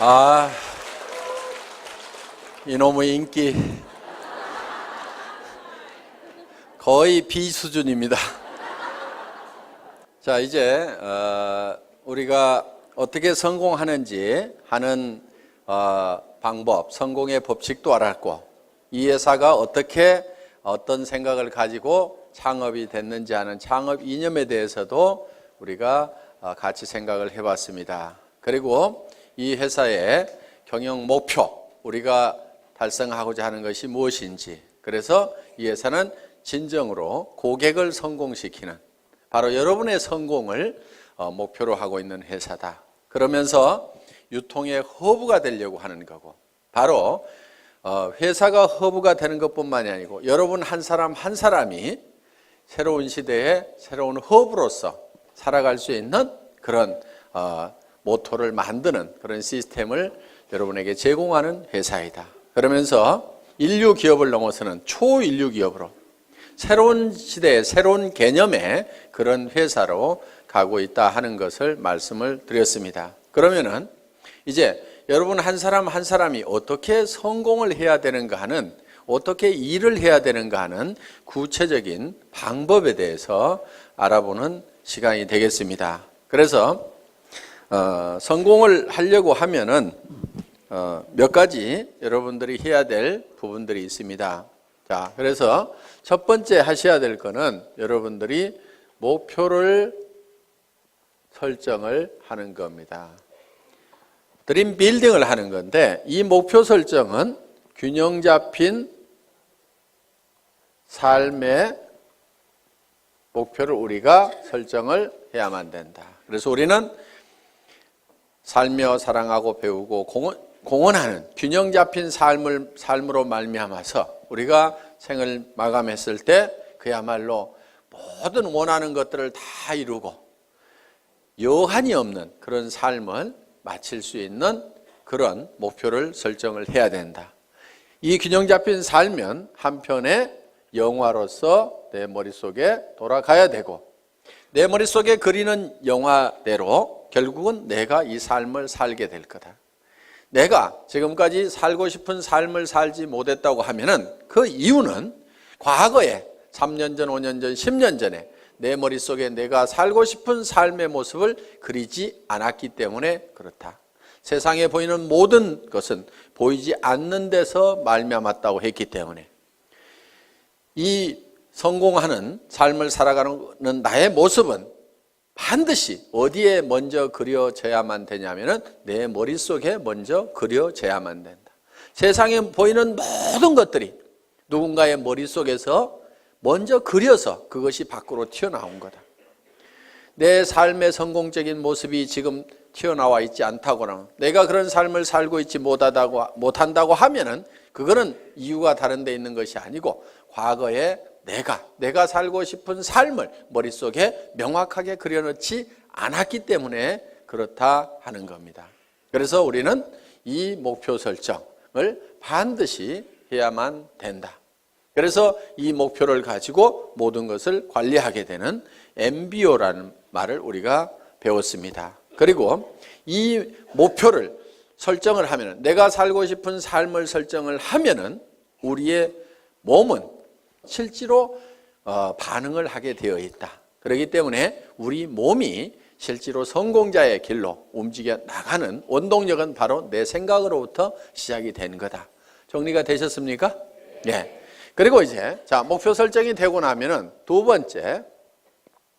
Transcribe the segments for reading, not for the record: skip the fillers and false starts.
아, 이놈의 인기 거의 B 수준입니다. 자, 이제 우리가 어떻게 성공하는지 하는 방법, 성공의 법칙도 알았고, 이 회사가 어떻게 어떤 생각을 가지고 창업이 됐는지 하는 창업 이념에 대해서도 우리가 같이 생각을 해봤습니다. 그리고 이 회사의 경영 목표, 우리가 달성하고자 하는 것이 무엇인지, 그래서 이 회사는 진정으로 고객을 성공시키는, 바로 여러분의 성공을 목표로 하고 있는 회사다. 그러면서 유통의 허브가 되려고 하는 거고, 바로 회사가 허브가 되는 것뿐만이 아니고 여러분 한 사람 한 사람이 새로운 시대에 새로운 허브로서 살아갈 수 있는 그런 모토를 만드는 그런 시스템을 여러분에게 제공하는 회사이다. 그러면서 인류 기업을 넘어서는 초인류 기업으로 새로운 시대의 새로운 개념의 그런 회사로 가고 있다 하는 것을 말씀을 드렸습니다. 그러면은 이제 여러분 한 사람 한 사람이 어떻게 성공을 해야 되는가 하는, 어떻게 일을 해야 되는가 하는 구체적인 방법에 대해서 알아보는 시간이 되겠습니다. 그래서 성공을 하려고 하면은 몇 가지 여러분들이 해야 될 부분들이 있습니다. 자, 그래서 첫 번째 하셔야 될 거는 여러분들이 목표를 설정을 하는 겁니다. 드림 빌딩을 하는 건데, 이 목표 설정은 균형 잡힌 삶의 목표를 우리가 설정을 해야만 된다. 그래서 우리는 살며 사랑하고 배우고 공헌하는 균형 잡힌 삶으로 말미암아서 우리가 생을 마감했을 때 그야말로 모든 원하는 것들을 다 이루고 여한이 없는 그런 삶을 마칠 수 있는 그런 목표를 설정을 해야 된다. 이 균형 잡힌 삶은 한편의 영화로서 내 머릿속에 돌아가야 되고, 내 머릿속에 그리는 영화대로 결국은 내가 이 삶을 살게 될 거다. 내가 지금까지 살고 싶은 삶을 살지 못했다고 하면은 그 이유는 과거에 3년 전, 5년 전, 10년 전에 내 머릿속에 내가 살고 싶은 삶의 모습을 그리지 않았기 때문에 그렇다. 세상에 보이는 모든 것은 보이지 않는 데서 말미암았다고 했기 때문에 이 성공하는 삶을 살아가는 나의 모습은 반드시 어디에 먼저 그려져야만 되냐면은 내 머릿속에 먼저 그려져야만 된다. 세상에 보이는 모든 것들이 누군가의 머릿속에서 먼저 그려서 그것이 밖으로 튀어나온 거다. 내 삶의 성공적인 모습이 지금 튀어나와 있지 않다거나 내가 그런 삶을 살고 있지 못한다고 하면은 그거는 이유가 다른 데 있는 것이 아니고 과거에 내가 살고 싶은 삶을 머릿속에 명확하게 그려놓지 않았기 때문에 그렇다 하는 겁니다. 그래서 우리는 이 목표 설정을 반드시 해야만 된다. 그래서 이 목표를 가지고 모든 것을 관리하게 되는 MBO라는 말을 우리가 배웠습니다. 그리고 이 목표를 설정을 하면은, 내가 살고 싶은 삶을 설정을 하면은 우리의 몸은 실제로 반응을 하게 되어 있다. 그렇기 때문에 우리 몸이 실제로 성공자의 길로 움직여 나가는 원동력은 바로 내 생각으로부터 시작이 된 거다. 정리가 되셨습니까? 네. 그리고 이제 목표 설정이 되고 나면은 두 번째,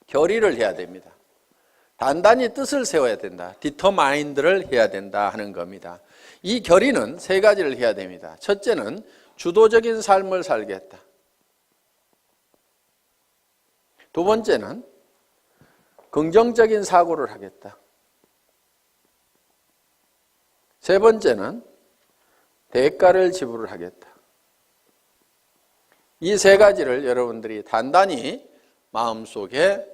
결의를 해야 됩니다. 단단히 뜻을 세워야 된다. 디터마인드를 해야 된다 하는 겁니다. 이 결의는 세 가지를 해야 됩니다. 첫째는 주도적인 삶을 살겠다. 두 번째는 긍정적인 사고를 하겠다. 세 번째는 대가를 지불을 하겠다. 이 세 가지를 여러분들이 단단히 마음속에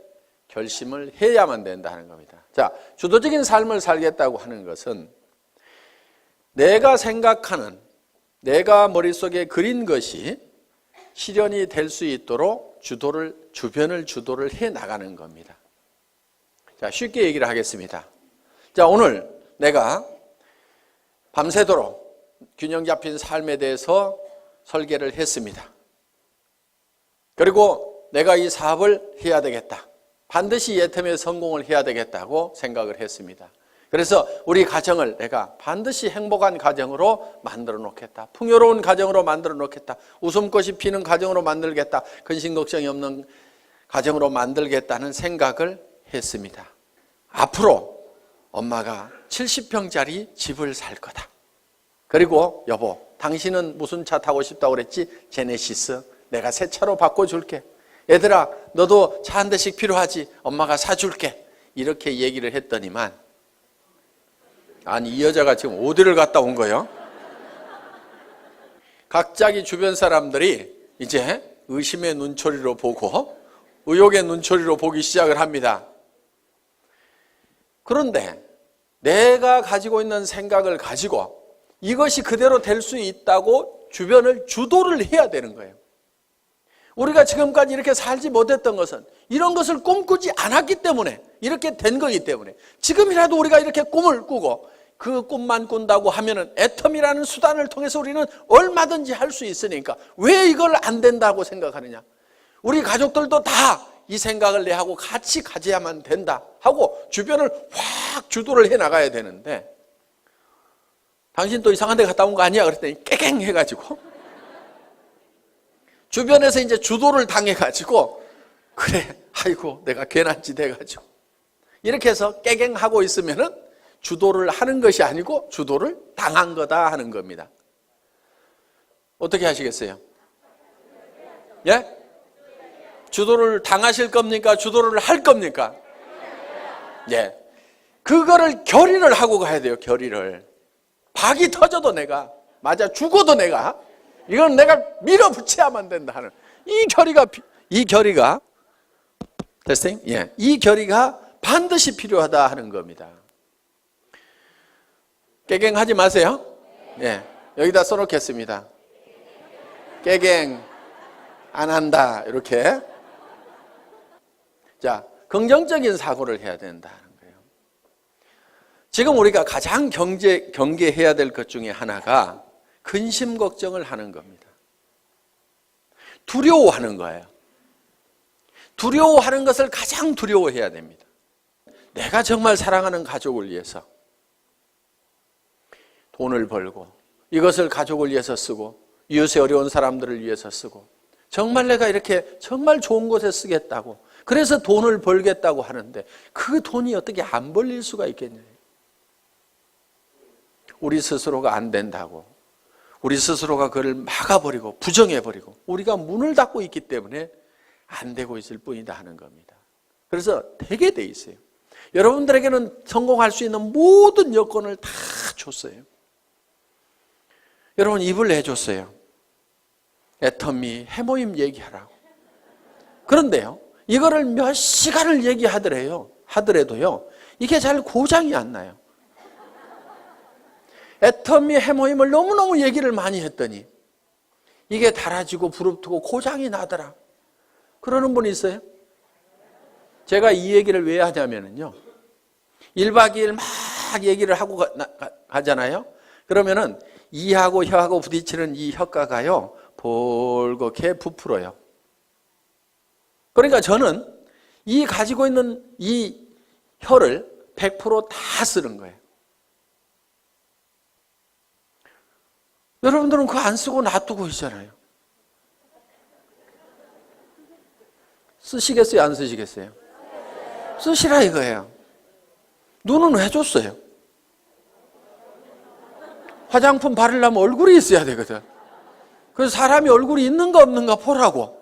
결심을 해야만 된다 하는 겁니다. 자, 주도적인 삶을 살겠다고 하는 것은 내가 생각하는, 내가 머릿속에 그린 것이 실현이 될 수 있도록 주변을 주도를 해 나가는 겁니다. 자, 쉽게 얘기를 하겠습니다. 자, 오늘 내가 밤새도록 균형 잡힌 삶에 대해서 설계를 했습니다. 그리고 내가 이 사업을 해야 되겠다. 반드시 예텀에 성공을 해야 되겠다고 생각을 했습니다. 그래서 우리 가정을 내가 반드시 행복한 가정으로 만들어 놓겠다. 풍요로운 가정으로 만들어 놓겠다. 웃음꽃이 피는 가정으로 만들겠다. 근심 걱정이 없는 가정으로 만들겠다는 생각을 했습니다. 앞으로 엄마가 70평짜리 집을 살 거다. 그리고 여보, 당신은 무슨 차 타고 싶다고 그랬지? 제네시스. 내가 새 차로 바꿔줄게. 얘들아, 너도 차 한 대씩 필요하지? 엄마가 사줄게. 이렇게 얘기를 했더니만, 아니 이 여자가 지금 어디를 갔다 온 거예요? 각자기 주변 사람들이 이제 의심의 눈초리로 보고 의혹의 눈초리로 보기 시작을 합니다. 그런데 내가 가지고 있는 생각을 가지고 이것이 그대로 될 수 있다고 주변을 주도를 해야 되는 거예요. 우리가 지금까지 이렇게 살지 못했던 것은 이런 것을 꿈꾸지 않았기 때문에 이렇게 된 거기 때문에 지금이라도 우리가 이렇게 꿈을 꾸고 그 꿈만 꾼다고 하면은 애텀이라는 수단을 통해서 우리는 얼마든지 할 수 있으니까 왜 이걸 안 된다고 생각하느냐? 우리 가족들도 다 이 생각을 내하고 같이 가져야만 된다 하고 주변을 확 주도를 해 나가야 되는데 당신 또 이상한 데 갔다 온 거 아니야? 그랬더니 깨갱 해가지고 주변에서 이제 주도를 당해가지고 그래 아이고 내가 괜한 짓 해가지고 이렇게 해서 깨갱하고 있으면은 주도를 하는 것이 아니고 주도를 당한 거다 하는 겁니다. 어떻게 하시겠어요? 예? 주도를 당하실 겁니까? 주도를 할 겁니까? 예. 그거를 결의를 하고 가야 돼요. 결의를. 박이 터져도 내가 맞아 죽어도 내가 이건 내가 밀어붙여야만 된다 하는 이 결의가 테스팅? 예. 이 결의가 반드시 필요하다 하는 겁니다. 깨갱하지 마세요. 예. 여기다 써놓겠습니다. 깨갱 안 한다 이렇게. 자, 긍정적인 사고를 해야 된다는 거예요. 지금 우리가 가장 경계해야 될 것 중에 하나가 근심 걱정을 하는 겁니다. 두려워하는 거예요. 두려워하는 것을 가장 두려워해야 됩니다. 내가 정말 사랑하는 가족을 위해서 돈을 벌고 이것을 가족을 위해서 쓰고 이웃의 어려운 사람들을 위해서 쓰고 정말 내가 이렇게 정말 좋은 곳에 쓰겠다고 그래서 돈을 벌겠다고 하는데 그 돈이 어떻게 안 벌릴 수가 있겠냐. 우리 스스로가 안 된다고 우리 스스로가 그를 막아버리고 부정해버리고 우리가 문을 닫고 있기 때문에 안 되고 있을 뿐이다 하는 겁니다. 그래서 되게 돼 있어요. 여러분들에게는 성공할 수 있는 모든 여건을 다 줬어요. 여러분 입을 내줬어요. 애터미 해모임 얘기하라고. 그런데요, 이거를 몇 시간을 하더라도요, 이게 잘 고장이 안 나요. 애터미 해모임을 너무너무 얘기를 많이 했더니 이게 달아지고 부릅뜨고 고장이 나더라. 그러는 분이 있어요? 제가 이 얘기를 왜 하냐면요, 1박 2일 막 얘기를 하고 가잖아요. 그러면은 이하고 혀하고 부딪히는 이 혀가가요 볼겋게 부풀어요. 그러니까 저는 이 가지고 있는 이 혀를 100% 다 쓰는 거예요. 여러분들은 그거 안 쓰고 놔두고 있잖아요. 쓰시겠어요? 안 쓰시겠어요? 쓰시라 이거예요. 눈은 왜 줬어요? 화장품 바르려면 얼굴이 있어야 되거든. 그래서 사람이 얼굴이 있는가 없는가 보라고.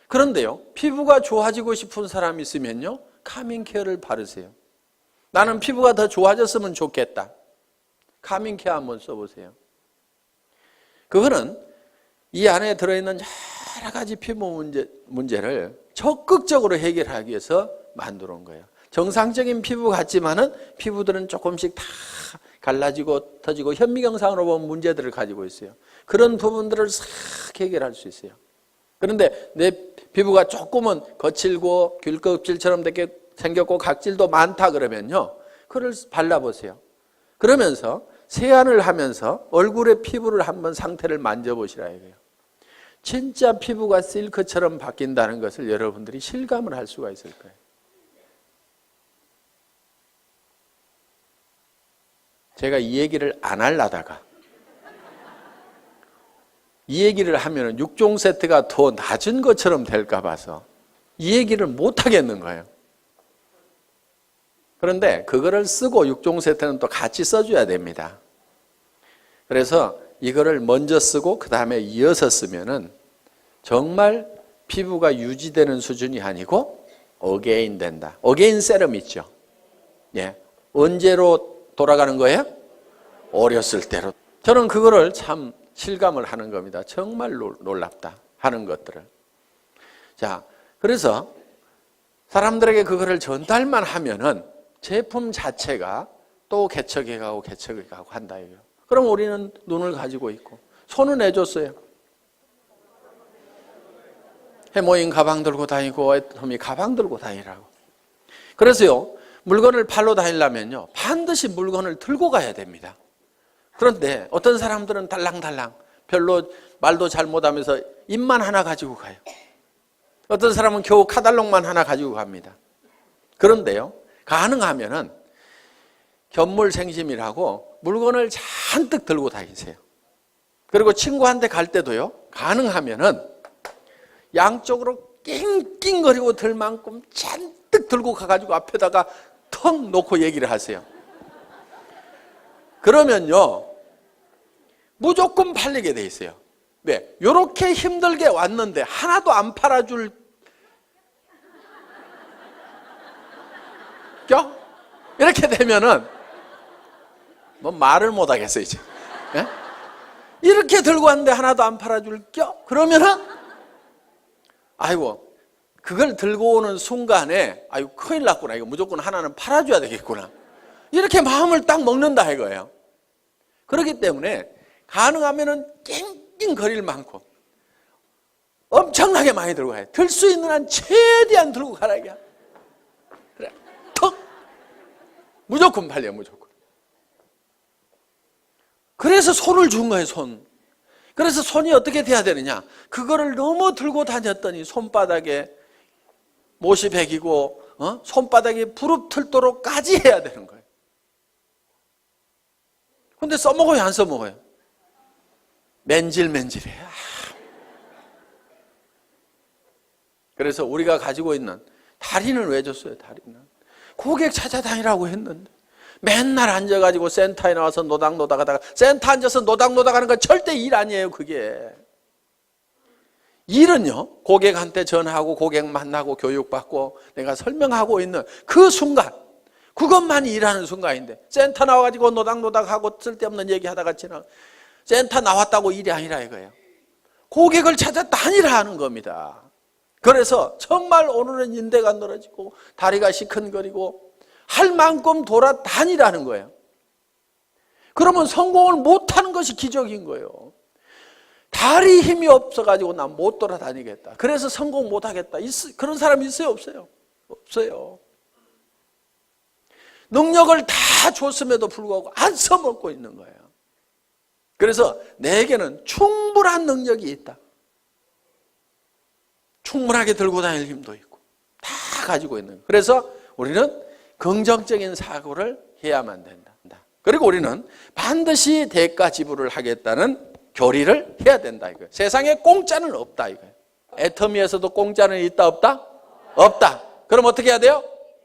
그런데요, 피부가 좋아지고 싶은 사람이 있으면요, 카밍케어를 바르세요. 나는 피부가 더 좋아졌으면 좋겠다. 카밍케어 한번 써보세요. 그거는 이 안에 들어있는 여러 가지 피부 문제를 적극적으로 해결하기 위해서 만들어 온 거예요. 정상적인 피부 같지만은 피부들은 조금씩 다 갈라지고 터지고 현미경상으로 보면 문제들을 가지고 있어요. 그런 부분들을 싹 해결할 수 있어요. 그런데 내 피부가 조금은 거칠고 귤껍질처럼 되게 생겼고 각질도 많다 그러면요, 그걸 발라보세요. 그러면서 세안을 하면서 얼굴의 피부를 한번 상태를 만져보시라 이거예요. 진짜 피부가 실크처럼 바뀐다는 것을 여러분들이 실감을 할 수가 있을 거예요. 제가 이 얘기를 안 하려다가 이 얘기를 하면 6종 세트가 더 낮은 것처럼 될까 봐서 이 얘기를 못 하겠는 거예요. 그런데 그거를 쓰고 6종 세트는 또 같이 써줘야 됩니다. 그래서 이거를 먼저 쓰고 그 다음에 이어서 쓰면은 정말 피부가 유지되는 수준이 아니고 어게인 된다. 어게인 세럼 있죠. 예. 언제로 돌아가는 거예요? 어렸을 때로. 저는 그거를 참 실감을 하는 겁니다. 정말 놀랍다 하는 것들을. 자, 그래서 사람들에게 그거를 전달만 하면은 제품 자체가 또 개척해 가고 한다 이거예요. 그럼 우리는 눈을 가지고 있고 손은 내줬어요. 해모인 가방 들고 다니고 애터미 가방 들고 다니라고. 그래서요, 물건을 팔러 다니려면요 반드시 물건을 들고 가야 됩니다. 그런데 어떤 사람들은 달랑달랑 별로 말도 잘 못하면서 입만 하나 가지고 가요. 어떤 사람은 겨우 카달록만 하나 가지고 갑니다. 그런데요, 가능하면은 견물생심이라고 물건을 잔뜩 들고 다니세요. 그리고 친구한테 갈 때도요, 가능하면은 양쪽으로 낑낑거리고 들 만큼 잔뜩 들고 가가지고 앞에다가 턱 놓고 얘기를 하세요. 그러면요 무조건 팔리게 돼 있어요. 왜? 이렇게 힘들게 왔는데 하나도 안 팔아줄 껴? 이렇게 되면은 뭐 말을 못 하겠어요 이제. 예? 이렇게 들고 왔는데 하나도 안 팔아줄 껴? 그러면은 아이고 그걸 들고 오는 순간에 아이고 큰일 났구나, 이거 무조건 하나는 팔아줘야 되겠구나, 이렇게 마음을 딱 먹는다 이거예요. 그렇기 때문에 가능하면은 낑낑거릴 만큼 엄청나게 많이 들고 가야 돼. 들 수 있는 한 최대한 들고 가라 이게. 그래, 턱 무조건 팔려, 무조건. 그래서 손을 준 거예요, 손. 그래서 손이 어떻게 돼야 되느냐, 그거를 너무 들고 다녔더니 손바닥에 못이 베기고 손바닥이 부릅틀도록까지 해야 되는 거예요. 근데 써먹어요, 안 써먹어요? 맨질맨질해. 그래서 우리가 가지고 있는 다리는 왜 줬어요? 다리는 고객 찾아다니라고 했는데 맨날 앉아가지고 센터에 나와서 노닥노닥 하다가, 센터 앉아서 노닥노닥 하는 건 절대 일 아니에요. 그게 일은요, 고객한테 전화하고 고객 만나고 교육받고 내가 설명하고 있는 그 순간, 그것만이 일하는 순간인데 센터 나와가지고 노닥노닥하고 쓸데없는 얘기하다가 지나 센터 나왔다고 일이 아니라 이거예요. 고객을 찾아다니라 하는 겁니다. 그래서 정말 오늘은 인대가 늘어지고 다리가 시큰거리고 할 만큼 돌아다니라는 거예요. 그러면 성공을 못하는 것이 기적인 거예요. 다리 힘이 없어가지고 난 못 돌아다니겠다, 그래서 성공 못하겠다, 그런 사람 있어요? 없어요? 없어요. 능력을 다 줬음에도 불구하고 안 써먹고 있는 거예요. 그래서 내게는 충분한 능력이 있다. 충분하게 들고 다닐 힘도 있고 다 가지고 있는 거예요. 그래서 우리는 긍정적인 사고를 해야만 된다. 그리고 우리는 반드시 대가 지불을 하겠다는 교리를 해야 된다 이거예요. 세상에 공짜는 없다 이거예요. 애터미에서도 공짜는 있다 없다? 없다. 그럼 어떻게 해야 돼요?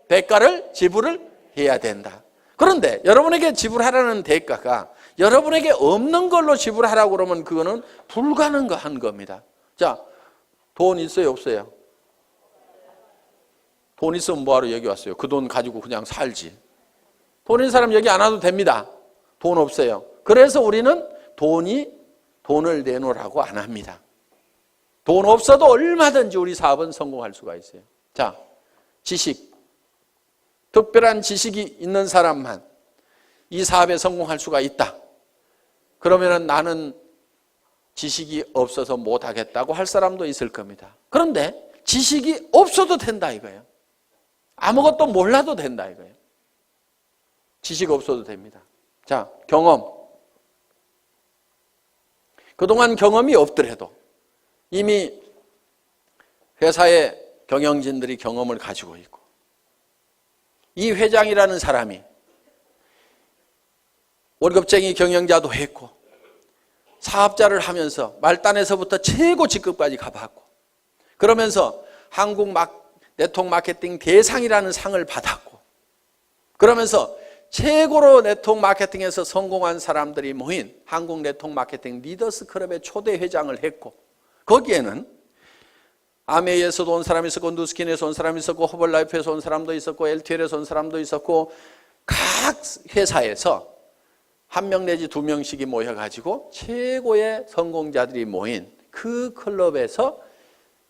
대가를 지불을 해야 된다. 그런데 여러분에게 지불하라는 대가가 여러분에게 없는 걸로 지불하라고 그러면 그거는 불가능한 겁니다. 자, 돈 있어요, 없어요? 돈 있으면 뭐하러 여기 왔어요? 그 돈 가지고 그냥 살지. 돈 있는 사람 여기 안 와도 됩니다. 돈 없어요. 그래서 우리는 돈을 내놓으라고 안 합니다. 돈 없어도 얼마든지 우리 사업은 성공할 수가 있어요. 자, 지식. 특별한 지식이 있는 사람만 이 사업에 성공할 수가 있다. 그러면 나는 지식이 없어서 못하겠다고 할 사람도 있을 겁니다. 그런데 지식이 없어도 된다 이거예요. 아무것도 몰라도 된다 이거예요. 지식 없어도 됩니다. 자, 자, 경험. 그동안 경험이 없더라도 이미 회사의 경영진들이 경험을 가지고 있고, 이 회장이라는 사람이 월급쟁이 경영자도 했고 사업자를 하면서 말단에서부터 최고 직급까지 가봤고, 그러면서 한국 네트워크 마케팅 대상이라는 상을 받았고, 그러면서 최고로 네트워크 마케팅에서 성공한 사람들이 모인 한국 네트워크 마케팅 리더스 클럽의 초대 회장을 했고, 거기에는 아메이에서도 온 사람이 있었고, 누스킨에서 온 사람이 있었고, 허벌라이프에서 온 사람도 있었고, LTL에서 온 사람도 있었고, 각 회사에서 한 명 내지 두 명씩이 모여가지고 최고의 성공자들이 모인 그 클럽에서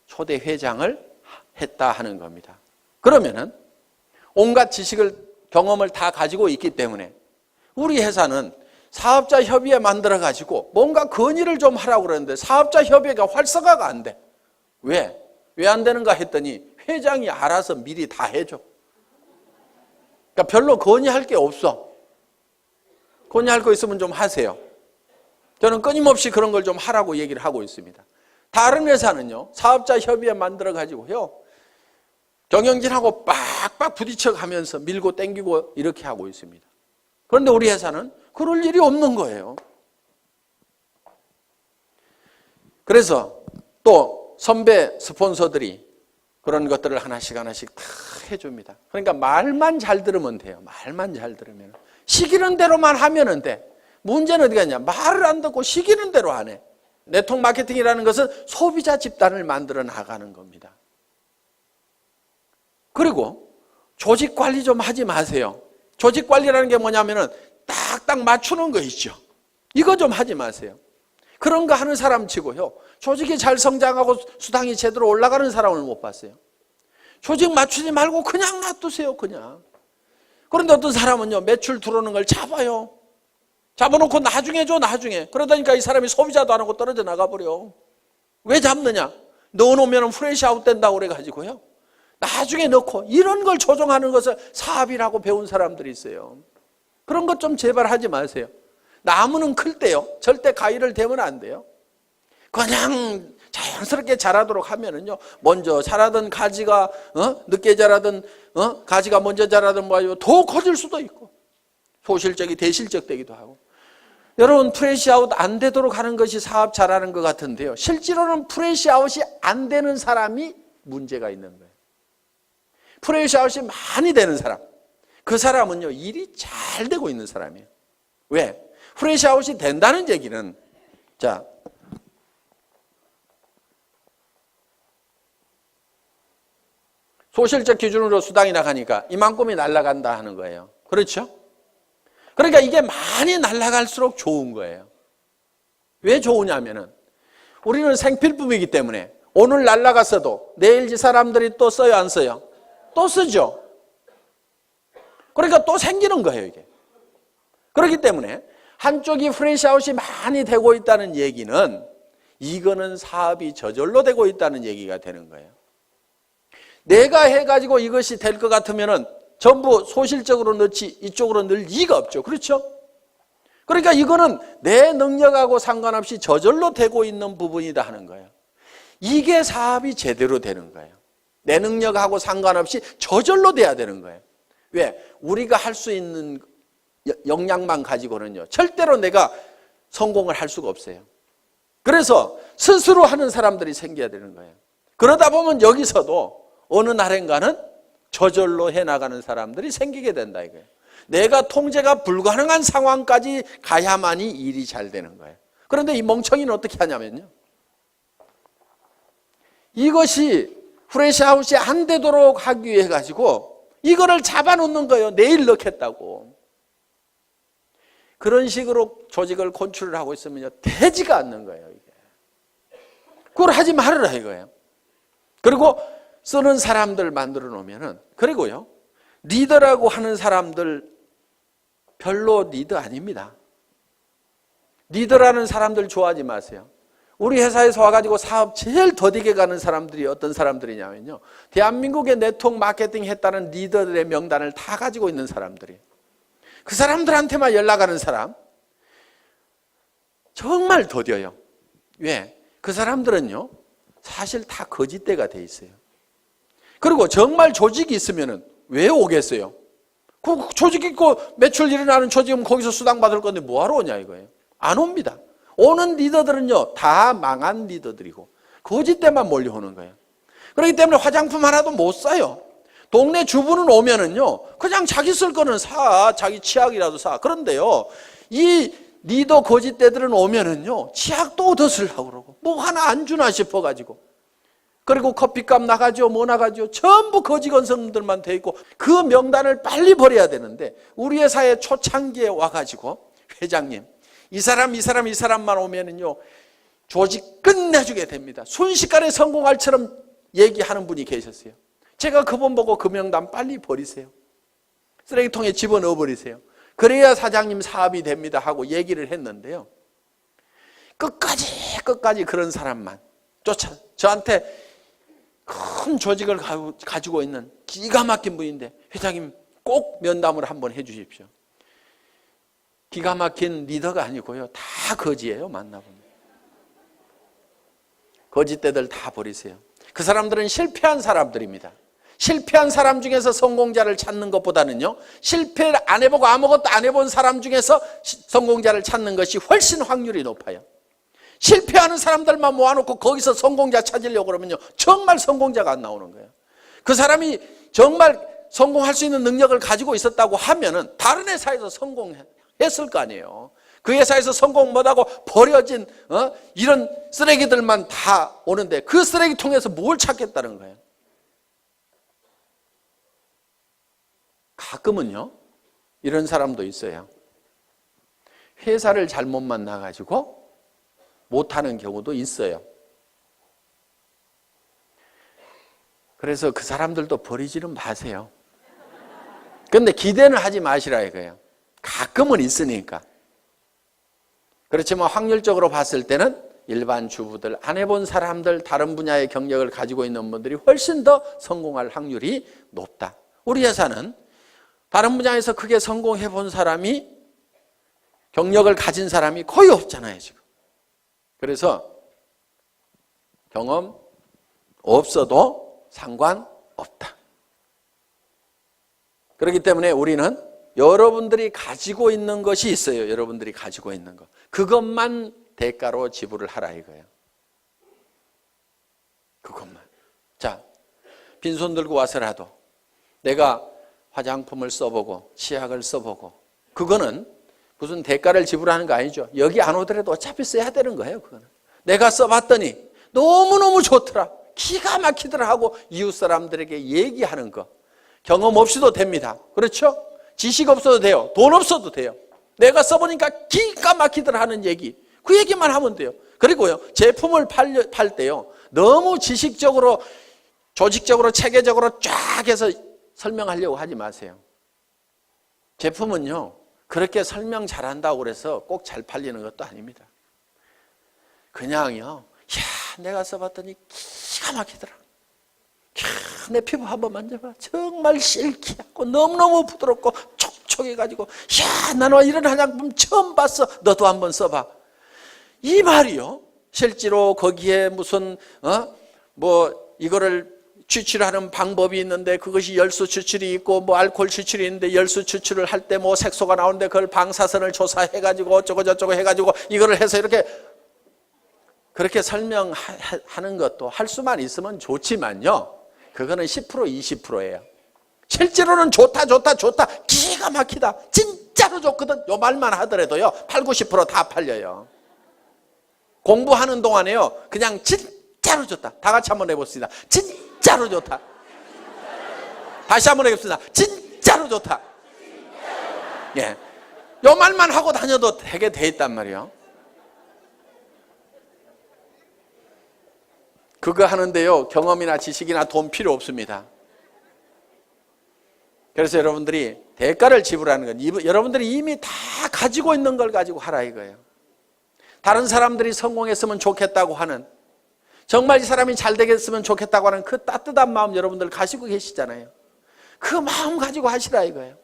초대 회장을 했다 하는 겁니다. 그러면은 온갖 지식을, 경험을 다 가지고 있기 때문에 우리 회사는 사업자 협의회 만들어가지고 뭔가 건의를 좀 하라고 그러는데 사업자 협의회가 활성화가 안 돼. 왜? 왜 안 되는가 했더니 회장이 알아서 미리 다 해줘. 그러니까 별로 건의할 게 없어. 건의할 거 있으면 좀 하세요. 저는 끊임없이 그런 걸 좀 하라고 얘기를 하고 있습니다. 다른 회사는요, 사업자 협의회 만들어가지고요, 경영진하고 빡빡 부딪혀 가면서 밀고 땡기고 이렇게 하고 있습니다. 그런데 우리 회사는 그럴 일이 없는 거예요. 그래서 또 선배 스폰서들이 그런 것들을 하나씩 하나씩 다 해줍니다. 그러니까 말만 잘 들으면 돼요. 말만 잘 들으면. 시키는 대로만 하면 돼. 문제는 어디 갔냐? 말을 안 듣고 시키는 대로 안 해. 네트워크 마케팅이라는 것은 소비자 집단을 만들어 나가는 겁니다. 그리고 조직 관리 좀 하지 마세요. 조직 관리라는 게 뭐냐면은 딱딱 맞추는 거 있죠. 이거 좀 하지 마세요. 그런 거 하는 사람 치고요, 조직이 잘 성장하고 수당이 제대로 올라가는 사람을 못 봤어요. 조직 맞추지 말고 그냥 놔두세요. 그냥. 그런데 어떤 사람은요, 매출 들어오는 걸 잡아요. 잡아놓고 나중에 줘, 나중에. 그러다니까 이 사람이 소비자도 안 하고 떨어져 나가버려. 왜 잡느냐? 넣어놓으면 프레시 아웃 된다고 그래가지고요, 나중에 넣고, 이런 걸 조정하는 것을 사업이라고 배운 사람들이 있어요. 그런 것 좀 제발 하지 마세요. 나무는 클 때요, 절대 가위를 대면 안 돼요. 그냥 자연스럽게 자라도록 하면은요, 먼저 자라던 가지가 늦게 자라던 가지가 먼저 자라던 뭐 더 커질 수도 있고, 소실적이 대실적 되기도 하고. 여러분, 프레시아웃 안 되도록 하는 것이 사업 잘하는 것 같은데요, 실제로는 프레시아웃이 안 되는 사람이 문제가 있는 거예요. 프레시아웃이 많이 되는 사람, 그 사람은요, 일이 잘 되고 있는 사람이에요. 왜? 프레시아웃이 된다는 얘기는, 자, 소실적 기준으로 수당이 나가니까 이만큼이 날아간다 하는 거예요. 그렇죠? 그러니까 이게 많이 날아갈수록 좋은 거예요. 왜 좋으냐면은 우리는 생필품이기 때문에 오늘 날아갔어도 내일 이 사람들이 또 써요, 안 써요? 또 쓰죠. 그러니까 또 생기는 거예요, 이게. 그렇기 때문에 한쪽이 프레시아웃이 많이 되고 있다는 얘기는 이거는 사업이 저절로 되고 있다는 얘기가 되는 거예요. 내가 해가지고 이것이 될 것 같으면은 전부 소실적으로 넣지 이쪽으로 넣을 이유가 없죠. 그렇죠? 그러니까 이거는 내 능력하고 상관없이 저절로 되고 있는 부분이다 하는 거예요. 이게 사업이 제대로 되는 거예요. 내 능력하고 상관없이 저절로 돼야 되는 거예요. 왜? 우리가 할 수 있는 역량만 가지고는요, 절대로 내가 성공을 할 수가 없어요. 그래서 스스로 하는 사람들이 생겨야 되는 거예요. 그러다 보면 여기서도 어느 날인가는 저절로 해나가는 사람들이 생기게 된다 이거예요. 내가 통제가 불가능한 상황까지 가야만이 일이 잘 되는 거예요. 그런데 이 멍청이는 어떻게 하냐면요, 이것이 프레시아웃이 안 되도록 하기 위해 가지고 이거를 잡아놓는 거예요. 내일 넣겠다고. 그런 식으로 조직을 건축을 하고 있으면요, 되지가 않는 거예요, 이게. 그걸 하지 말아라 이거예요. 그리고 쓰는 사람들 만들어 놓으면은, 그리고요, 리더라고 하는 사람들 별로 리더 아닙니다. 리더라는 사람들 좋아하지 마세요. 우리 회사에서 와가지고 사업 제일 더디게 가는 사람들이 어떤 사람들이냐면요, 대한민국의 네트워크 마케팅 했다는 리더들의 명단을 다 가지고 있는 사람들이에요. 그 사람들한테만 연락하는 사람 정말 더뎌요. 왜? 그 사람들은요 사실 다 거짓대가 돼 있어요. 그리고 정말 조직이 있으면 왜 오겠어요? 그 조직 있고 매출 일어나는 조직은 거기서 수당 받을 건데 뭐하러 오냐 이거예요. 안 옵니다. 오는 리더들은요 다 망한 리더들이고 거짓대만 몰려오는 거예요. 그렇기 때문에 화장품 하나도 못 사요. 동네 주부는 오면은요 그냥 자기 쓸 거는 사, 자기 치약이라도 사. 그런데요 이 리더 거짓대들은 오면은요 치약도 더 쓰려고 그러고 뭐 하나 안 주나 싶어가지고, 그리고 커피값 나가죠, 뭐 나가죠. 전부 거지 건성들만 돼 있고 그 명단을 빨리 버려야 되는데 우리 회사의 초창기에 와가지고 회장님 이 사람만 오면은요 조직 끝내주게 됩니다. 순식간에 성공할처럼 얘기하는 분이 계셨어요. 제가 그분 보고 그 명단 빨리 버리세요. 쓰레기통에 집어넣어 버리세요. 그래야 사장님 사업이 됩니다 하고 얘기를 했는데요. 끝까지 그런 사람만 쫓아 저한테 큰 조직을 가지고 있는 기가 막힌 분인데 회장님 꼭 면담을 한번 해 주십시오. 기가 막힌 리더가 아니고요. 다 거지예요. 만나보면. 거짓대들 다 버리세요. 그 사람들은 실패한 사람들입니다. 실패한 사람 중에서 성공자를 찾는 것보다는요. 실패를 안 해보고 아무것도 안 해본 사람 중에서 성공자를 찾는 것이 훨씬 확률이 높아요. 실패하는 사람들만 모아놓고 거기서 성공자 찾으려고 그러면요 정말 성공자가 안 나오는 거예요. 그 사람이 정말 성공할 수 있는 능력을 가지고 있었다고 하면은 다른 회사에서 성공했을 거 아니에요. 그 회사에서 성공 못하고 버려진 이런 쓰레기들만 다 오는데 그 쓰레기통에서 뭘 찾겠다는 거예요. 가끔은요 이런 사람도 있어요. 회사를 잘못 만나가지고 못하는 경우도 있어요. 그래서 그 사람들도 버리지는 마세요. 그런데 기대는 하지 마시라 이거예요. 가끔은 있으니까. 그렇지만 확률적으로 봤을 때는 일반 주부들, 안 해본 사람들, 다른 분야의 경력을 가지고 있는 분들이 훨씬 더 성공할 확률이 높다. 우리 회사는 다른 분야에서 크게 성공해 본 사람이, 경력을 가진 사람이 거의 없잖아요 지금. 그래서 경험 없어도 상관없다. 그렇기 때문에 우리는 여러분들이 가지고 있는 것이 있어요. 여러분들이 가지고 있는 것. 그것만 대가로 지불을 하라 이거예요. 그것만. 자, 빈손 들고 와서라도 내가 화장품을 써보고 치약을 써보고, 그거는 무슨 대가를 지불하는 거 아니죠. 여기 안 오더라도 어차피 써야 되는 거예요. 그거는 내가 써봤더니 너무너무 좋더라, 기가 막히더라 하고 이웃 사람들에게 얘기하는 거. 경험 없이도 됩니다. 그렇죠? 지식 없어도 돼요. 돈 없어도 돼요. 내가 써보니까 기가 막히더라 하는 얘기, 그 얘기만 하면 돼요. 그리고요, 제품을 팔 때요, 너무 지식적으로, 조직적으로, 체계적으로 쫙 해서 설명하려고 하지 마세요. 제품은요, 그렇게 설명 잘한다고 그래서 꼭 잘 팔리는 것도 아닙니다. 그냥요, 내가 써봤더니 기가 막히더라. 내 피부 한번 만져봐. 정말 실키하고 너무너무 부드럽고 촉촉해가지고, 나는 이런 화장품 처음 봤어. 너도 한번 써봐. 이 말이요, 실제로 거기에 무슨 이거를 추출하는 방법이 있는데, 그것이 열수 추출이 있고 뭐 알코올 추출이 있는데, 열수 추출을 할 때 뭐 색소가 나오는데 그걸 방사선을 조사해가지고 어쩌고 저쩌고 해가지고 이거를 해서 이렇게, 그렇게 설명하는 것도 할 수만 있으면 좋지만요, 그거는 10% 20%예요. 실제로는 좋다 기가 막히다 진짜로 좋거든, 요 말만 하더라도요 8, 90% 다 팔려요. 공부하는 동안에요 그냥 진짜로 좋다, 다 같이 한번 해봅시다. 진짜로 좋다. 다시 한번 해봅시다. 진짜로 좋다. 예, 요 말만 하고 다녀도 되게 돼 있단 말이에요. 그거 하는데요, 경험이나 지식이나 돈 필요 없습니다. 그래서 여러분들이 대가를 지불하는 건, 여러분들이 이미 다 가지고 있는 걸 가지고 하라 이거예요. 다른 사람들이 성공했으면 좋겠다고 하는, 정말 이 사람이 잘 되겠으면 좋겠다고 하는 그 따뜻한 마음 여러분들 가지고 계시잖아요. 그 마음 가지고 하시라 이거예요.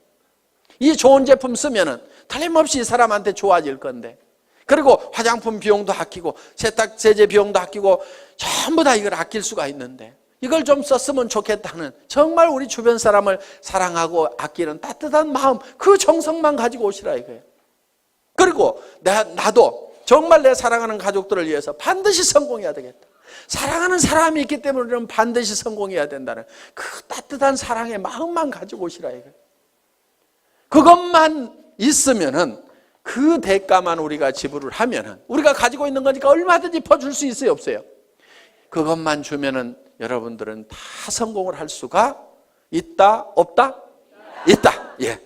이 좋은 제품 쓰면은 틀림없이 이 사람한테 좋아질 건데, 그리고 화장품 비용도 아끼고 세탁 세제 비용도 아끼고 전부 다 이걸 아낄 수가 있는데, 이걸 좀 썼으면 좋겠다는 정말 우리 주변 사람을 사랑하고 아끼는 따뜻한 마음, 그 정성만 가지고 오시라 이거예요. 그리고 나도 정말 내 사랑하는 가족들을 위해서 반드시 성공해야 되겠다. 사랑하는 사람이 있기 때문에 우리는 반드시 성공해야 된다는 그 따뜻한 사랑의 마음만 가지고 오시라 이거예요. 그것만 있으면은, 그 대가만 우리가 지불을 하면은, 우리가 가지고 있는 거니까 얼마든지 퍼줄 수 있어요, 없어요? 그것만 주면은 여러분들은 다 성공을 할 수가 있다, 없다? 있다. 예.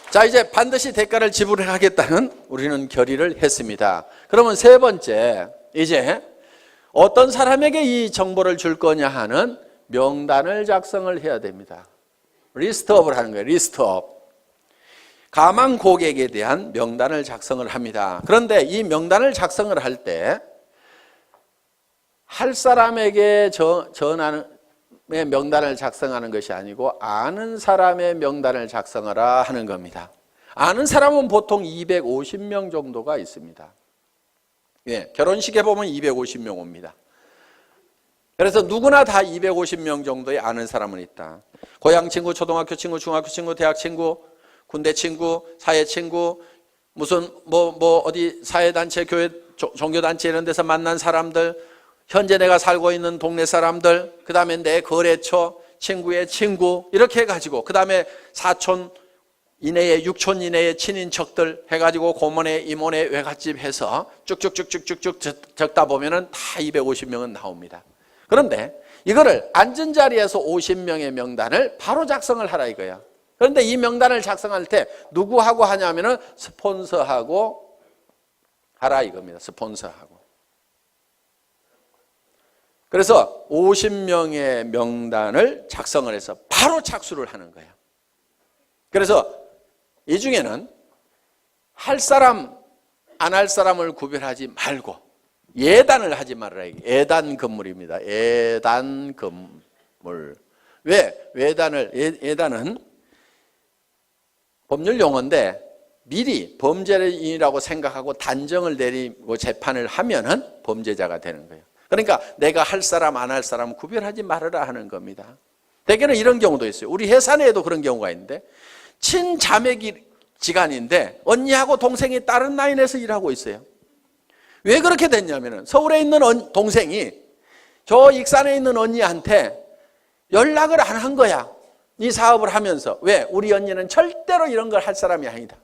자, 이제 반드시 대가를 지불하겠다는 우리는 결의를 했습니다. 그러면 세 번째, 이제 어떤 사람에게 이 정보를 줄 거냐 하는 명단을 작성을 해야 됩니다. 리스트업을 하는 거예요. 리스트업. 가망 고객에 대한 명단을 작성을 합니다. 그런데 이 명단을 작성을 할 때 할 사람에게 전하는 명단을 작성하는 것이 아니고 아는 사람의 명단을 작성하라 하는 겁니다. 아는 사람은 보통 250명 정도가 있습니다. 예, 결혼식에 보면 250명 옵니다. 그래서 누구나 다 250명 정도의 아는 사람은 있다. 고향 친구, 초등학교 친구, 중학교 친구, 대학 친구, 군대 친구, 사회 친구, 무슨 어디 사회단체, 교회, 종교단체 이런 데서 만난 사람들, 현재 내가 살고 있는 동네 사람들, 그 다음에 내 거래처, 친구의 친구, 이렇게 해가지고, 그 다음에 사촌 이내에, 육촌 이내의 친인척들 해가지고 고모네, 이모네, 외갓집 해서 쭉쭉쭉쭉쭉 적다 보면은 다 250명은 나옵니다. 그런데 이거를 앉은 자리에서 50명의 명단을 바로 작성을 하라 이거야. 그런데 이 명단을 작성할 때 누구하고 하냐면은 스폰서하고 하라 이겁니다. 스폰서하고. 그래서 50명의 명단을 작성을 해서 바로 착수를 하는 거예요. 그래서 이 중에는 할 사람, 안 할 사람을 구별하지 말고 예단을 하지 말아라. 예단 건물입니다. 예단 건물. 왜? 예단은 법률 용어인데 미리 범죄인이라고 생각하고 단정을 내리고 재판을 하면은 범죄자가 되는 거예요. 그러니까 내가 할 사람, 안 할 사람 구별하지 말아라 하는 겁니다. 대개는 이런 경우도 있어요. 우리 회사 내에도 그런 경우가 있는데 친자매지간인데 언니하고 동생이 다른 라인에서 일하고 있어요. 왜 그렇게 됐냐면은 서울에 있는 동생이 저 익산에 있는 언니한테 연락을 안 한 거야. 이 사업을 하면서. 왜? 우리 언니는 절대로 이런 걸 할 사람이 아니다.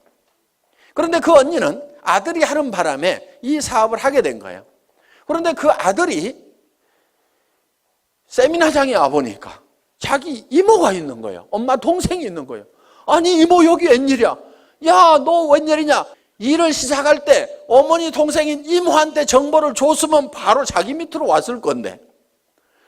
그런데 그 언니는 아들이 하는 바람에 이 사업을 하게 된 거예요. 그런데 그 아들이 세미나장에 와보니까 자기 이모가 있는 거예요. 엄마 동생이 있는 거예요. 아니 이모 여기 웬일이야? 야 너 웬일이냐? 일을 시작할 때 어머니 동생인 이모한테 정보를 줬으면 바로 자기 밑으로 왔을 건데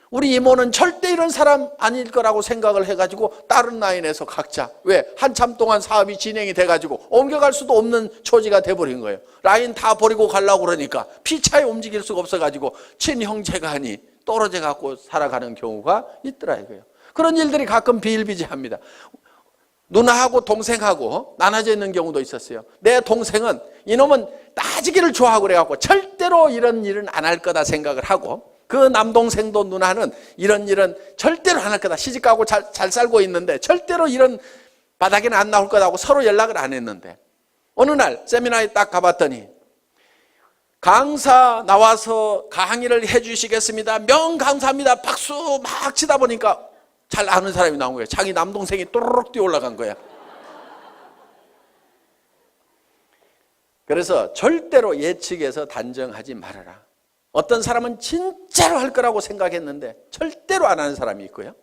우리 이모는 절대 이런 사람 아닐 거라고 생각을 해가지고 다른 라인에서 각자 왜? 한참 동안 사업이 진행이 돼가지고 옮겨갈 수도 없는 처지가 돼버린 거예요. 라인 다 버리고 가려고 그러니까 피차에 움직일 수가 없어가지고 친형제간이 떨어져 갖고 살아가는 경우가 있더라 이거예요. 그런 일들이 가끔 비일비재합니다. 누나하고 동생하고 나눠져 있는 경우도 있었어요. 내 동생은 이놈은 따지기를 좋아하고 그래갖고 절대로 이런 일은 안 할 거다 생각을 하고 그 남동생도 누나는 이런 일은 절대로 안 할 거다. 시집가고 잘 살고 있는데 절대로 이런 바닥에는 안 나올 거다고 서로 연락을 안 했는데 어느 날 세미나에 딱 가봤더니 강사 나와서 강의를 해주시겠습니다. 명감사합니다. 박수 막 치다 보니까 잘 아는 사람이 나온 거예요. 자기 남동생이 또르륵 뛰어 올라간 거야. 그래서 절대로 예측해서 단정하지 말아라. 어떤 사람은 진짜로 할 거라고 생각했는데 절대로 안 하는 사람이 있고요.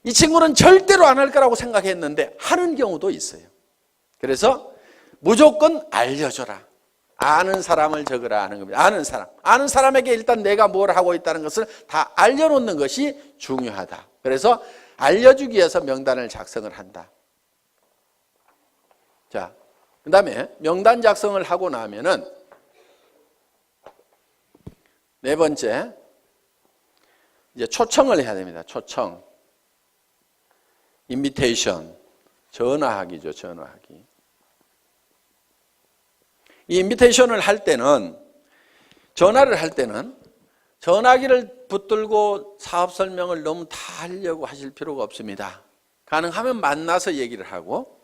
이 친구는 절대로 안 할 거라고 생각했는데 하는 경우도 있어요. 그래서 무조건 알려줘라. 아는 사람을 적으라 하는 겁니다. 아는 사람에게 일단 내가 뭘 하고 있다는 것을 다 알려놓는 것이 중요하다. 그래서 알려주기 위해서 명단을 작성을 한다. 자, 그 다음에 명단 작성을 하고 나면은 네 번째, 이제 초청을 해야 됩니다. 초청. 인비테이션. 전화하기죠, 전화하기. 이 인비테이션을 할 때는, 전화를 할 때는 전화기를 붙들고 사업 설명을 너무 다 하려고 하실 필요가 없습니다. 가능하면 만나서 얘기를 하고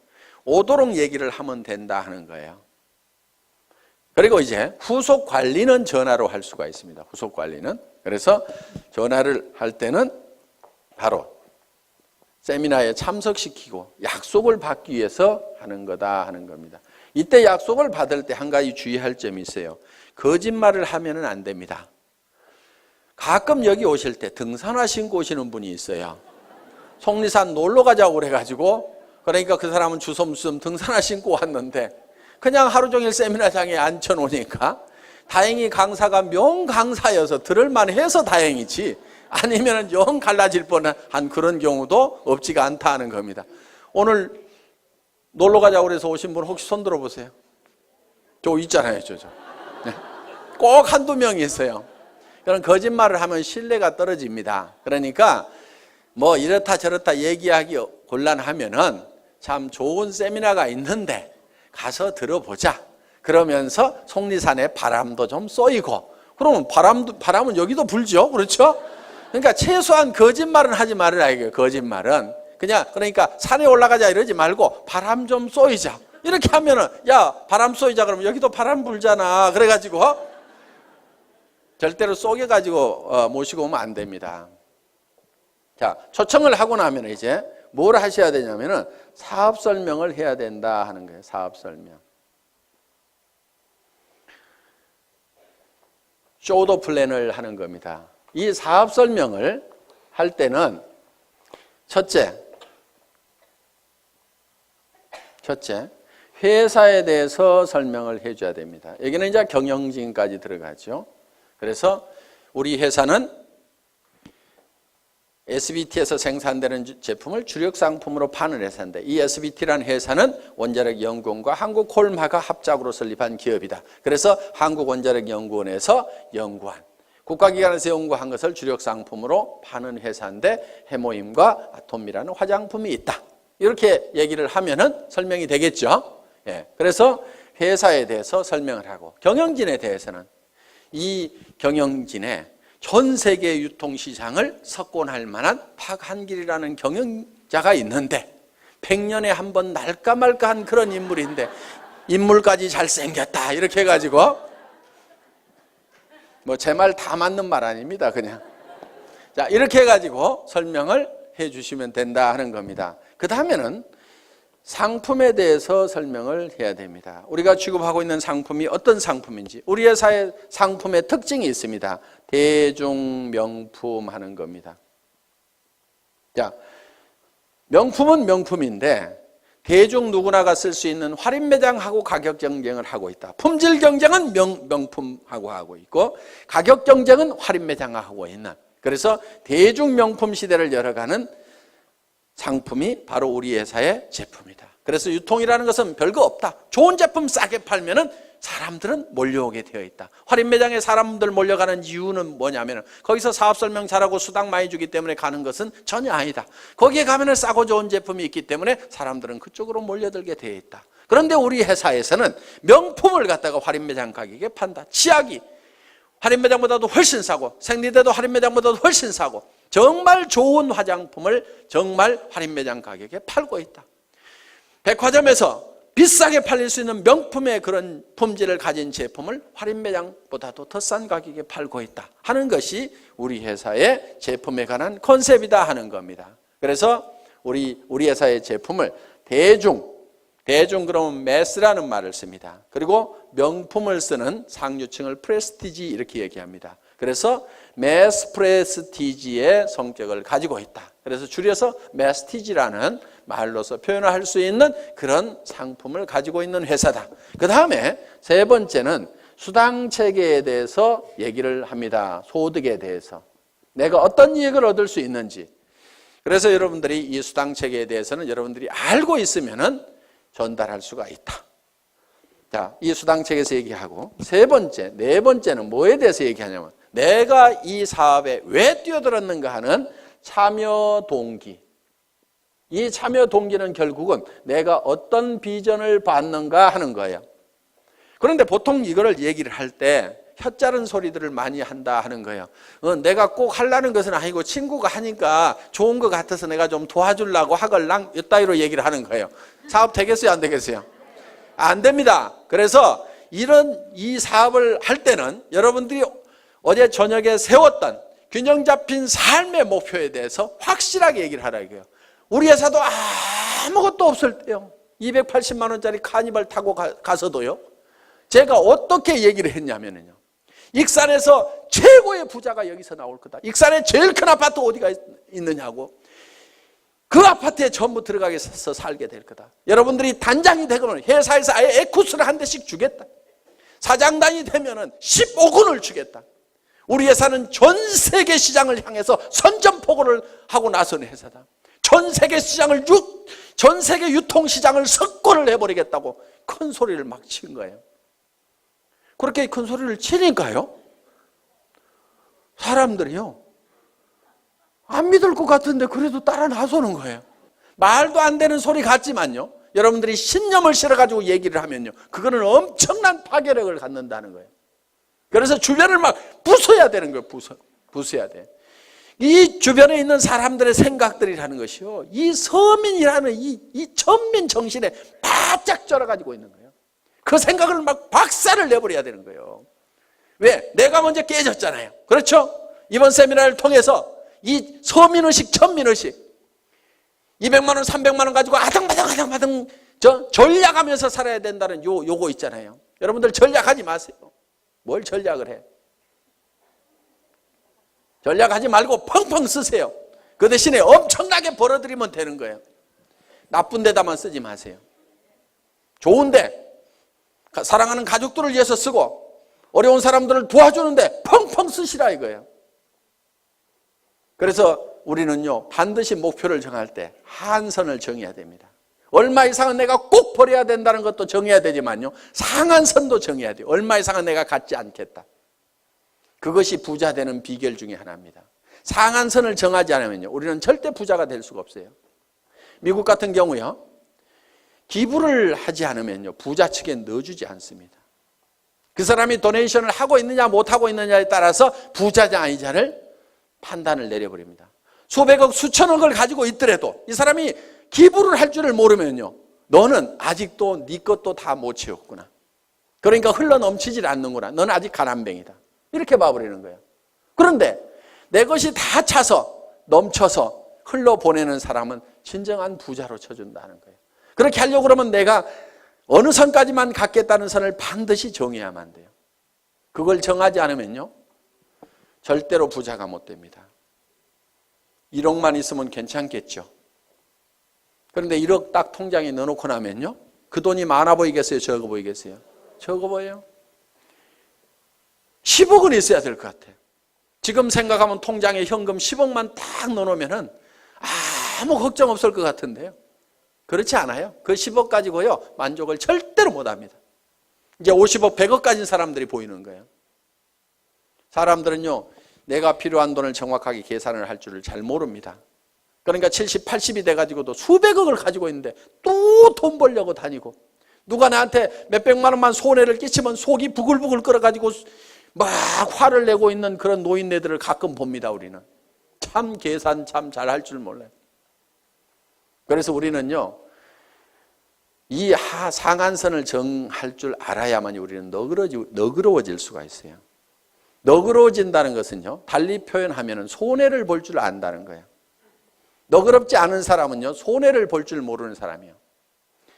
오도록 얘기를 하면 된다 하는 거예요. 그리고 이제 후속 관리는 전화로 할 수가 있습니다. 후속 관리는. 그래서 전화를 할 때는 바로 세미나에 참석시키고 약속을 받기 위해서 하는 거다 하는 겁니다. 이때 약속을 받을 때 한 가지 주의할 점이 있어요. 거짓말을 하면은 안 됩니다. 가끔 여기 오실 때 등산화 신고 오시는 분이 있어요. 속리산 놀러 가자고 그래가지고, 그러니까 그 사람은 주섬주섬 등산화 신고 왔는데 그냥 하루 종일 세미나장에 앉혀놓으니까, 다행히 강사가 명강사여서 들을만 해서 다행이지, 아니면 영 갈라질 뻔한 그런 경우도 없지가 않다 하는 겁니다. 오늘 놀러 가자고 그래서 오신 분 혹시 손 들어보세요. 저 있잖아요, 저. 네. 꼭 한두 명이 있어요. 그런 거짓말을 하면 신뢰가 떨어집니다. 그러니까 뭐 이렇다 저렇다 얘기하기 곤란하면은 참 좋은 세미나가 있는데 가서 들어보자. 그러면서 속리산에 바람도 좀 쏘이고, 그러면 바람은 여기도 불죠. 그렇죠? 그러니까 최소한 거짓말은 하지 말으라 이거예요. 거짓말은 그냥, 그러니까 산에 올라가자 이러지 말고 바람 좀 쏘이자 이렇게 하면은, 야 바람 쏘이자 그러면 여기도 바람 불잖아. 그래가지고 절대로 쏘개가지고 모시고 오면 안 됩니다. 자, 초청을 하고 나면 이제 뭘 하셔야 되냐면은 사업 설명을 해야 된다 하는 거예요. 사업 설명. 쇼더 플랜을 하는 겁니다. 이 사업 설명을 할 때는 첫째, 회사에 대해서 설명을 해줘야 됩니다. 여기는 이제 경영진까지 들어가죠. 그래서 우리 회사는 SBT에서 생산되는 제품을 주력 상품으로 파는 회사인데, 이 SBT라는 회사는 원자력연구원과 한국콜마가 합작으로 설립한 기업이다. 그래서 한국원자력연구원에서 연구한, 국가기관에서 연구한 것을 주력 상품으로 파는 회사인데 해모임과 아톰이라는 화장품이 있다. 이렇게 얘기를 하면은 설명이 되겠죠. 예. 그래서 회사에 대해서 설명을 하고, 경영진에 대해서는 이 경영진의 전 세계 유통시장을 석권할 만한 박한길이라는 경영자가 있는데 100년에 한 번 날까 말까한 그런 인물인데 인물까지 잘생겼다 이렇게 해가지고, 뭐 제 말 다 맞는 말 아닙니다. 그냥 자 이렇게 해가지고 설명을 해주시면 된다 하는 겁니다. 그 다음에는 상품에 대해서 설명을 해야 됩니다. 우리가 취급하고 있는 상품이 어떤 상품인지, 우리 회사의 상품의 특징이 있습니다. 대중명품 하는 겁니다. 자, 명품은 명품인데 대중 누구나가 쓸 수 있는 할인매장하고 가격 경쟁을 하고 있다. 품질 경쟁은 명품하고 하고 있고, 가격 경쟁은 할인매장하고 하고 있는, 그래서 대중명품 시대를 열어가는 상품이 바로 우리 회사의 제품이다. 그래서 유통이라는 것은 별거 없다. 좋은 제품 싸게 팔면은 사람들은 몰려오게 되어 있다. 할인 매장에 사람들 몰려가는 이유는 뭐냐면 거기서 사업 설명 잘하고 수당 많이 주기 때문에 가는 것은 전혀 아니다. 거기에 가면은 싸고 좋은 제품이 있기 때문에 사람들은 그쪽으로 몰려들게 되어 있다. 그런데 우리 회사에서는 명품을 갖다가 할인 매장 가격에 판다. 치약이 할인 매장보다도 훨씬 싸고, 생리대도 할인 매장보다도 훨씬 싸고, 정말 좋은 화장품을 정말 할인 매장 가격에 팔고 있다. 백화점에서 비싸게 팔릴 수 있는 명품의 그런 품질을 가진 제품을 할인 매장보다도 더 싼 가격에 팔고 있다 하는 것이 우리 회사의 제품에 관한 컨셉이다 하는 겁니다. 그래서 우리 회사의 제품을 대중 그러면 매스라는 말을 씁니다. 그리고 명품을 쓰는 상류층을 프레스티지 이렇게 얘기합니다. 그래서 매스 프레스티지의 성격을 가지고 있다. 그래서 줄여서 매스티지라는 말로서 표현할 수 있는 그런 상품을 가지고 있는 회사다. 그 다음에 세 번째는 수당 체계에 대해서 얘기를 합니다. 소득에 대해서 내가 어떤 이익을 얻을 수 있는지. 그래서 여러분들이 이 수당 체계에 대해서는 여러분들이 알고 있으면은 전달할 수가 있다. 자, 이 수당 체계에서 얘기하고 네 번째는 뭐에 대해서 얘기하냐면 내가 이 사업에 왜 뛰어들었는가 하는 참여 동기. 이 참여 동기는 결국은 내가 어떤 비전을 받는가 하는 거예요. 그런데 보통 이거를 얘기를 할 때 혀짜른 소리들을 많이 한다 하는 거예요. 내가 꼭 하려는 것은 아니고 친구가 하니까 좋은 것 같아서 내가 좀 도와주려고 하걸랑 이따위로 얘기를 하는 거예요. 사업 되겠어요, 안 되겠어요? 안 됩니다. 그래서 이 사업을 할 때는 여러분들이 어제 저녁에 세웠던 균형 잡힌 삶의 목표에 대해서 확실하게 얘기를 하라 이거예요. 우리 회사도 아무것도 없을 때요, 280만 원짜리 카니발 타고 가서도요, 제가 어떻게 얘기를 했냐면요, 익산에서 최고의 부자가 여기서 나올 거다. 익산에 제일 큰 아파트 어디가 있느냐고. 그 아파트에 전부 들어가서 살게 될 거다. 여러분들이 단장이 되면 회사에서 아예 에쿠스를 한 대씩 주겠다. 사장단이 되면 15군을 주겠다. 우리 회사는 전 세계 시장을 향해서 선전포고를 하고 나선 회사다. 전 세계 시장을 전 세계 유통 시장을 석권을 해버리겠다고 큰 소리를 막 친 거예요. 그렇게 큰 소리를 치니까요, 사람들이요, 안 믿을 것 같은데 그래도 따라 나서는 거예요. 말도 안 되는 소리 같지만요, 여러분들이 신념을 실어가지고 얘기를 하면요, 그거는 엄청난 파괴력을 갖는다는 거예요. 그래서 주변을 막 부숴야 되는 거예요. 부숴야 돼. 이 주변에 있는 사람들의 생각들이라는 것이요, 이 서민이라는 이 천민 정신에 바짝 쩔어가지고 있는 거예요. 그 생각을 막 박살을 내버려야 되는 거예요. 왜? 내가 먼저 깨졌잖아요. 그렇죠? 이번 세미나를 통해서 이 서민의식, 천민의식, 200만 원, 300만 원 가지고 아등바등 전략하면서 살아야 된다는 요거 있잖아요. 여러분들 전략하지 마세요. 뭘 전략을 해? 전략하지 말고 펑펑 쓰세요. 그 대신에 엄청나게 벌어들이면 되는 거예요. 나쁜 데다만 쓰지 마세요. 좋은데, 사랑하는 가족들을 위해서 쓰고 어려운 사람들을 도와주는데 펑펑 쓰시라 이거예요. 그래서 우리는요, 반드시 목표를 정할 때 한선을 정해야 됩니다. 얼마 이상은 내가 꼭 버려야 된다는 것도 정해야 되지만요, 상한선도 정해야 돼요. 얼마 이상은 내가 갖지 않겠다. 그것이 부자 되는 비결 중에 하나입니다. 상한선을 정하지 않으면요, 우리는 절대 부자가 될 수가 없어요. 미국 같은 경우요, 기부를 하지 않으면요, 부자 측에 넣어주지 않습니다. 그 사람이 도네이션을 하고 있느냐 못하고 있느냐에 따라서 부자냐 아니냐를 판단을 내려버립니다. 수백억 수천억을 가지고 있더라도 이 사람이 기부를 할 줄을 모르면요, 너는 아직도 네 것도 다 못 채웠구나. 그러니까 흘러 넘치질 않는구나. 너는 아직 가난뱅이다. 이렇게 봐버리는 거예요. 그런데 내 것이 다 차서 넘쳐서 흘러보내는 사람은 진정한 부자로 쳐준다는 거예요. 그렇게 하려고 그러면 내가 어느 선까지만 갖겠다는 선을 반드시 정해야만 돼요. 그걸 정하지 않으면요, 절대로 부자가 못 됩니다. 1억만 있으면 괜찮겠죠. 그런데 1억 딱 통장에 넣어놓고 나면요, 그 돈이 많아 보이겠어요? 적어 보이겠어요? 적어 보여요. 10억은 있어야 될 것 같아요. 지금 생각하면 통장에 현금 10억만 딱 넣어놓으면 아무 걱정 없을 것 같은데요. 그렇지 않아요. 그 10억 가지고요, 만족을 절대로 못합니다. 이제 50억, 100억 가진 사람들이 보이는 거예요. 사람들은요, 내가 필요한 돈을 정확하게 계산을 할 줄을 잘 모릅니다. 그러니까 70, 80이 돼가지고도 수백억을 가지고 있는데 또 돈 벌려고 다니고, 누가 나한테 몇백만 원만 손해를 끼치면 속이 부글부글 끓어가지고 막 화를 내고 있는 그런 노인네들을 가끔 봅니다. 우리는 참 계산 참 잘할 줄 몰라요. 그래서 우리는요, 이 상한선을 정할 줄 알아야만 우리는 너그러워질 수가 있어요. 너그러워진다는 것은요, 달리 표현하면 손해를 볼 줄 안다는 거예요. 너그럽지 않은 사람은요, 손해를 볼 줄 모르는 사람이에요.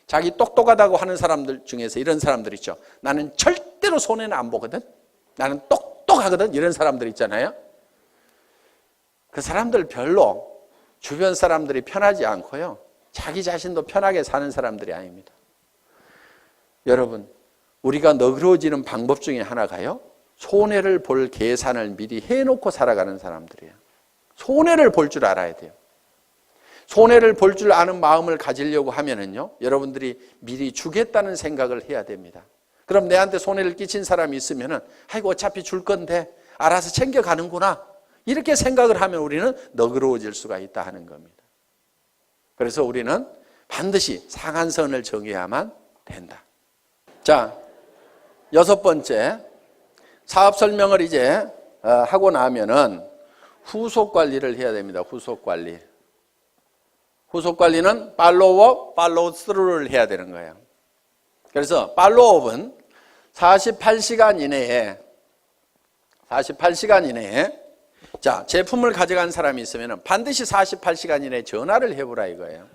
자기 똑똑하다고 하는 사람들 중에서 이런 사람들 있죠. 나는 절대로 손해는 안 보거든, 나는 똑똑하거든, 이런 사람들 있잖아요. 그 사람들 별로 주변 사람들이 편하지 않고요, 자기 자신도 편하게 사는 사람들이 아닙니다. 여러분, 우리가 너그러워지는 방법 중에 하나가요, 손해를 볼 계산을 미리 해놓고 살아가는 사람들이에요. 손해를 볼 줄 알아야 돼요. 손해를 볼 줄 아는 마음을 가지려고 하면은요, 여러분들이 미리 주겠다는 생각을 해야 됩니다. 그럼 내한테 손해를 끼친 사람이 있으면은, 아이고 어차피 줄 건데, 알아서 챙겨가는구나. 이렇게 생각을 하면 우리는 너그러워질 수가 있다 하는 겁니다. 그래서 우리는 반드시 상한선을 정해야만 된다. 자, 6번째, 사업 설명을 이제 하고 나면은 후속 관리를 해야 됩니다. 후속 관리. 후속 관리는 팔로우업, 팔로우 스루를 해야 되는 거예요. 그래서 팔로우업은 48시간 이내에 자, 제품을 가져간 사람이 있으면 반드시 48시간 이내에 전화를 해보라 이거예요.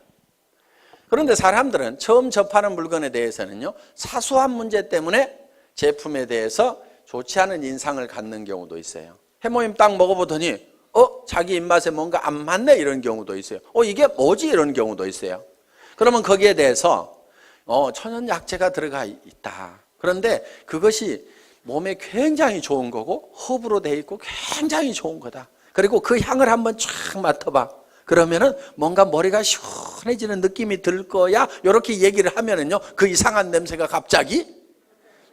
그런데 사람들은 처음 접하는 물건에 대해서는요, 사소한 문제 때문에 제품에 대해서 좋지 않은 인상을 갖는 경우도 있어요. 해모임 딱 먹어보더니 자기 입맛에 뭔가 안 맞네 이런 경우도 있어요. 이게 뭐지 이런 경우도 있어요. 그러면 거기에 대해서 천연약재가 들어가 있다. 그런데 그것이 몸에 굉장히 좋은 거고 허브로 돼 있고 굉장히 좋은 거다. 그리고 그 향을 한번 쫙 맡아봐. 그러면은 뭔가 머리가 시원해지는 느낌이 들 거야. 이렇게 얘기를 하면은요, 그 이상한 냄새가 갑자기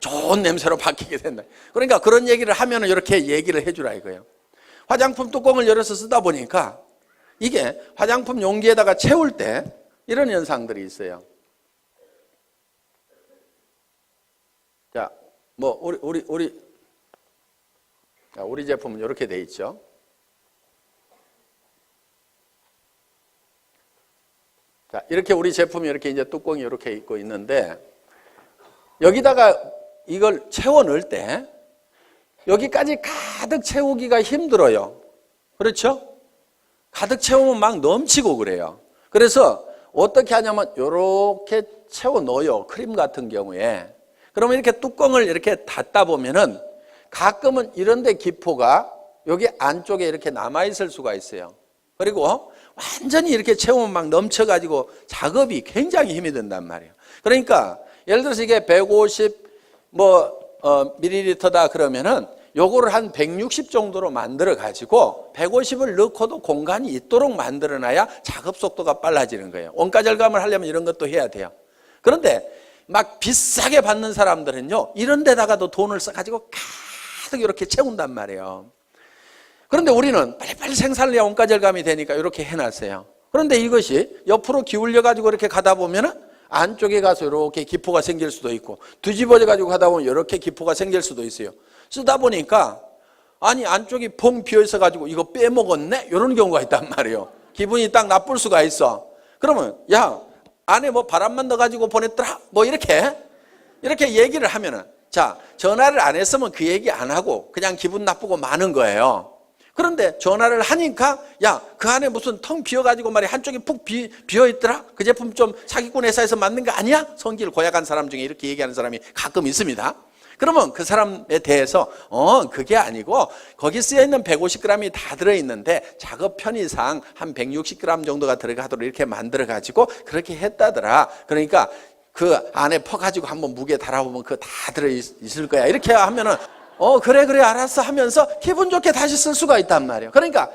좋은 냄새로 바뀌게 된다. 그러니까 그런 얘기를 하면은 이렇게 얘기를 해주라 이거예요. 화장품 뚜껑을 열어서 쓰다 보니까 이게 화장품 용기에다가 채울 때 이런 현상들이 있어요. 자, 뭐 우리 제품은 이렇게 돼 있죠. 자, 이렇게 우리 제품이 이렇게 이제 뚜껑이 이렇게 있고 있는데 여기다가 이걸 채워 넣을 때 여기까지 가득 채우기가 힘들어요. 그렇죠? 가득 채우면 막 넘치고 그래요. 그래서 어떻게 하냐면 이렇게 채워 넣어요. 크림 같은 경우에. 그러면 이렇게 뚜껑을 이렇게 닫다 보면은 가끔은 이런데 기포가 여기 안쪽에 이렇게 남아있을 수가 있어요. 그리고 완전히 이렇게 채우면 막 넘쳐가지고 작업이 굉장히 힘이 든단 말이에요. 그러니까 예를 들어서 이게 150 밀리리터다 그러면은 요거를 한 160 정도로 만들어 가지고 150을 넣고도 공간이 있도록 만들어 놔야 작업 속도가 빨라지는 거예요. 원가 절감을 하려면 이런 것도 해야 돼요. 그런데 막 비싸게 받는 사람들은요, 이런 데다가도 돈을 써가지고 가득 이렇게 채운단 말이에요. 그런데 우리는 빨리빨리 생산을 해야 원가 절감이 되니까 이렇게 해놨어요. 그런데 이것이 옆으로 기울여 가지고 이렇게 가다 보면은 안쪽에 가서 이렇게 기포가 생길 수도 있고, 뒤집어져 가지고 가다 보면 이렇게 기포가 생길 수도 있어요. 쓰다 보니까 아니 안쪽이 펑 비어 있어 가지고 이거 빼먹었네 이런 경우가 있단 말이에요. 기분이 딱 나쁠 수가 있어. 그러면 야 안에 뭐 바람만 넣어 가지고 보냈더라 뭐 이렇게 얘기를 하면은, 자, 전화를 안 했으면 그 얘기 안 하고 그냥 기분 나쁘고 마는 거예요. 그런데 전화를 하니까 야, 그 안에 무슨 텅 비어가지고 말이야 한쪽이 푹 비어있더라? 그 제품 좀 사기꾼 회사에서 만든 거 아니야? 성질 고약한 사람 중에 이렇게 얘기하는 사람이 가끔 있습니다. 그러면 그 사람에 대해서 그게 아니고 거기 쓰여있는 150g이 다 들어있는데 작업 편의상 한 160g 정도가 들어가도록 이렇게 만들어가지고 그렇게 했다더라. 그러니까 그 안에 퍼가지고 한번 무게 달아보면 그거 다 들어있을 거야. 이렇게 하면은 그래 알았어 하면서 기분 좋게 다시 쓸 수가 있단 말이에요. 그러니까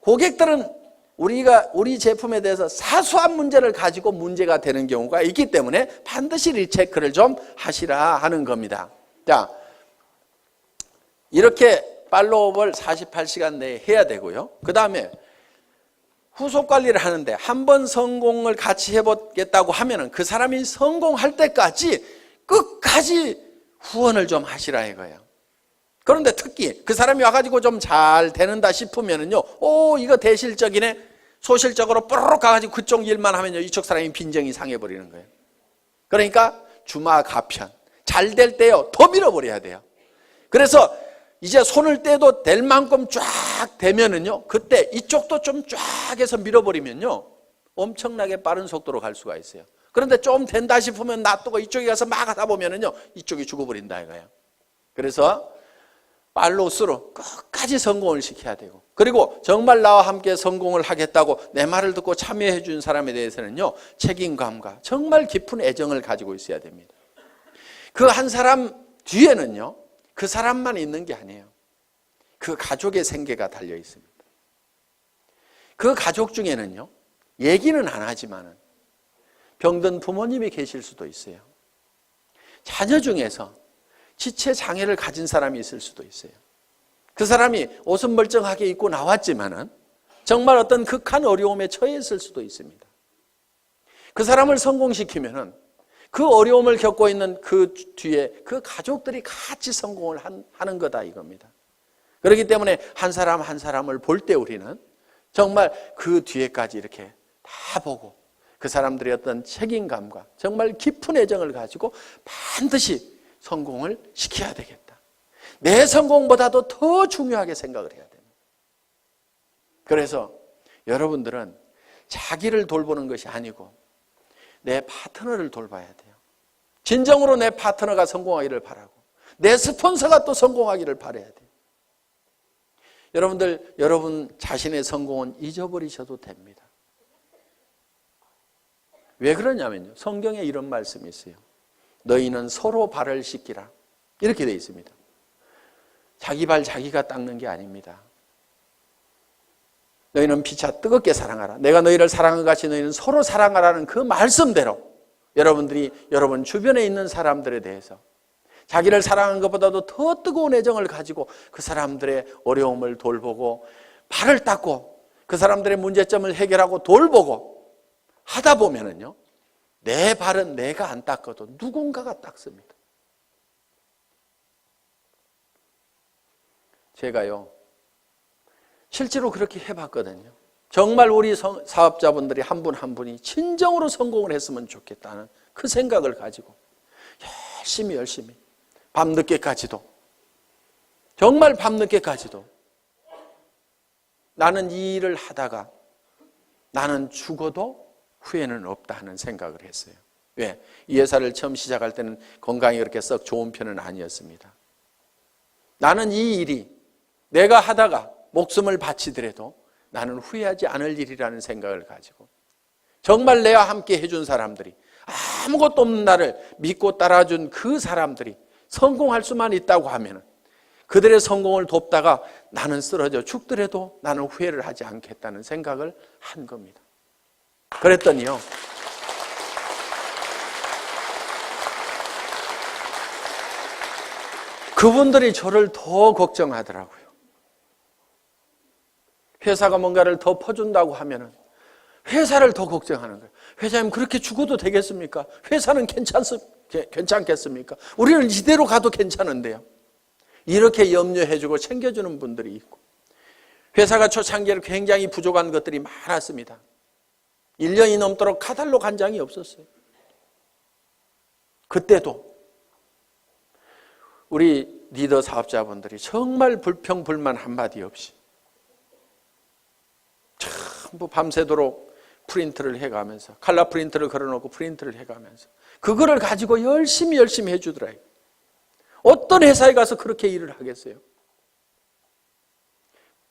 고객들은 우리 제품에 대해서 사소한 문제를 가지고 문제가 되는 경우가 있기 때문에 반드시 리체크를 좀 하시라 하는 겁니다. 자, 이렇게 팔로우업을 48시간 내에 해야 되고요. 그 다음에 후속 관리를 하는데 한 번 성공을 같이 해보겠다고 하면은 그 사람이 성공할 때까지 끝까지 후원을 좀 하시라 이거예요. 그런데 특히 그 사람이 와가지고 좀 잘 되는다 싶으면은요, 이거 대실적이네. 소실적으로 뽀로록 가가지고 그쪽 일만 하면요, 이쪽 사람이 빈정이 상해버리는 거예요. 그러니까 주마가편. 잘 될 때요, 더 밀어버려야 돼요. 그래서 이제 손을 떼도 될 만큼 쫙 되면은요, 그때 이쪽도 좀 쫙 해서 밀어버리면요, 엄청나게 빠른 속도로 갈 수가 있어요. 그런데 좀 된다 싶으면 놔두고 이쪽에 가서 막 하다 보면은요, 이쪽이 죽어버린다 이거예요. 그래서 팔로우스루 끝까지 성공을 시켜야 되고, 그리고 정말 나와 함께 성공을 하겠다고 내 말을 듣고 참여해 준 사람에 대해서는요, 책임감과 정말 깊은 애정을 가지고 있어야 됩니다. 그 한 사람 뒤에는요, 그 사람만 있는 게 아니에요. 그 가족의 생계가 달려 있습니다. 그 가족 중에는요, 얘기는 안 하지만은 병든 부모님이 계실 수도 있어요. 자녀 중에서 지체 장애를 가진 사람이 있을 수도 있어요. 그 사람이 옷은 멀쩡하게 입고 나왔지만은 정말 어떤 극한 어려움에 처했을 수도 있습니다. 그 사람을 성공시키면은 그 어려움을 겪고 있는 그 뒤에 그 가족들이 같이 성공을 하는 거다 이겁니다. 그렇기 때문에 한 사람 한 사람을 볼 때 우리는 정말 그 뒤에까지 이렇게 다 보고 그 사람들의 어떤 책임감과 정말 깊은 애정을 가지고 반드시 성공을 시켜야 되겠다. 내 성공보다도 더 중요하게 생각을 해야 됩니다. 그래서 여러분들은 자기를 돌보는 것이 아니고 내 파트너를 돌봐야 돼요. 진정으로 내 파트너가 성공하기를 바라고 내 스폰서가 또 성공하기를 바라야 돼요. 여러분들, 여러분 자신의 성공은 잊어버리셔도 됩니다. 왜 그러냐면요, 성경에 이런 말씀이 있어요. 너희는 서로 발을 씻기라, 이렇게 되어 있습니다. 자기 발 자기가 닦는 게 아닙니다. 너희는 피차 뜨겁게 사랑하라. 내가 너희를 사랑한 같이 너희는 서로 사랑하라는 그 말씀대로 여러분들이 여러분 주변에 있는 사람들에 대해서 자기를 사랑하는 것보다도 더 뜨거운 애정을 가지고 그 사람들의 어려움을 돌보고 발을 닦고 그 사람들의 문제점을 해결하고 돌보고 하다 보면은요, 내 발은 내가 안 닦아도 누군가가 닦습니다. 제가요, 실제로 그렇게 해봤거든요. 정말 우리 사업자분들이 한 분 한 분이 진정으로 성공을 했으면 좋겠다는 그 생각을 가지고 열심히 밤늦게까지도, 정말 밤늦게까지도 나는 이 일을 하다가 나는 죽어도 후회는 없다 하는 생각을 했어요. 왜? 이 회사를 처음 시작할 때는 건강이 그렇게 썩 좋은 편은 아니었습니다. 나는 이 일이 내가 하다가 목숨을 바치더라도 나는 후회하지 않을 일이라는 생각을 가지고 정말 내와 함께 해준 사람들이, 아무것도 없는 나를 믿고 따라준 그 사람들이 성공할 수만 있다고 하면 그들의 성공을 돕다가 나는 쓰러져 죽더라도 나는 후회를 하지 않겠다는 생각을 한 겁니다. 그랬더니요, 그분들이 저를 더 걱정하더라고요. 회사가 뭔가를 더 퍼준다고 하면은 회사를 더 걱정하는 거예요. 회장님, 그렇게 죽어도 되겠습니까? 회사는 괜찮겠습니까? 우리는 이대로 가도 괜찮은데요. 이렇게 염려해주고 챙겨주는 분들이 있고, 회사가 초창기에 굉장히 부족한 것들이 많았습니다. 1년이 넘도록 카탈로그 한 장이 없었어요. 그때도 우리 리더 사업자분들이 정말 불평불만 한마디 없이 전부 밤새도록 프린트를 해가면서, 칼라 프린트를 걸어놓고 프린트를 해가면서 그거를 가지고 열심히 해주더라고요. 어떤 회사에 가서 그렇게 일을 하겠어요?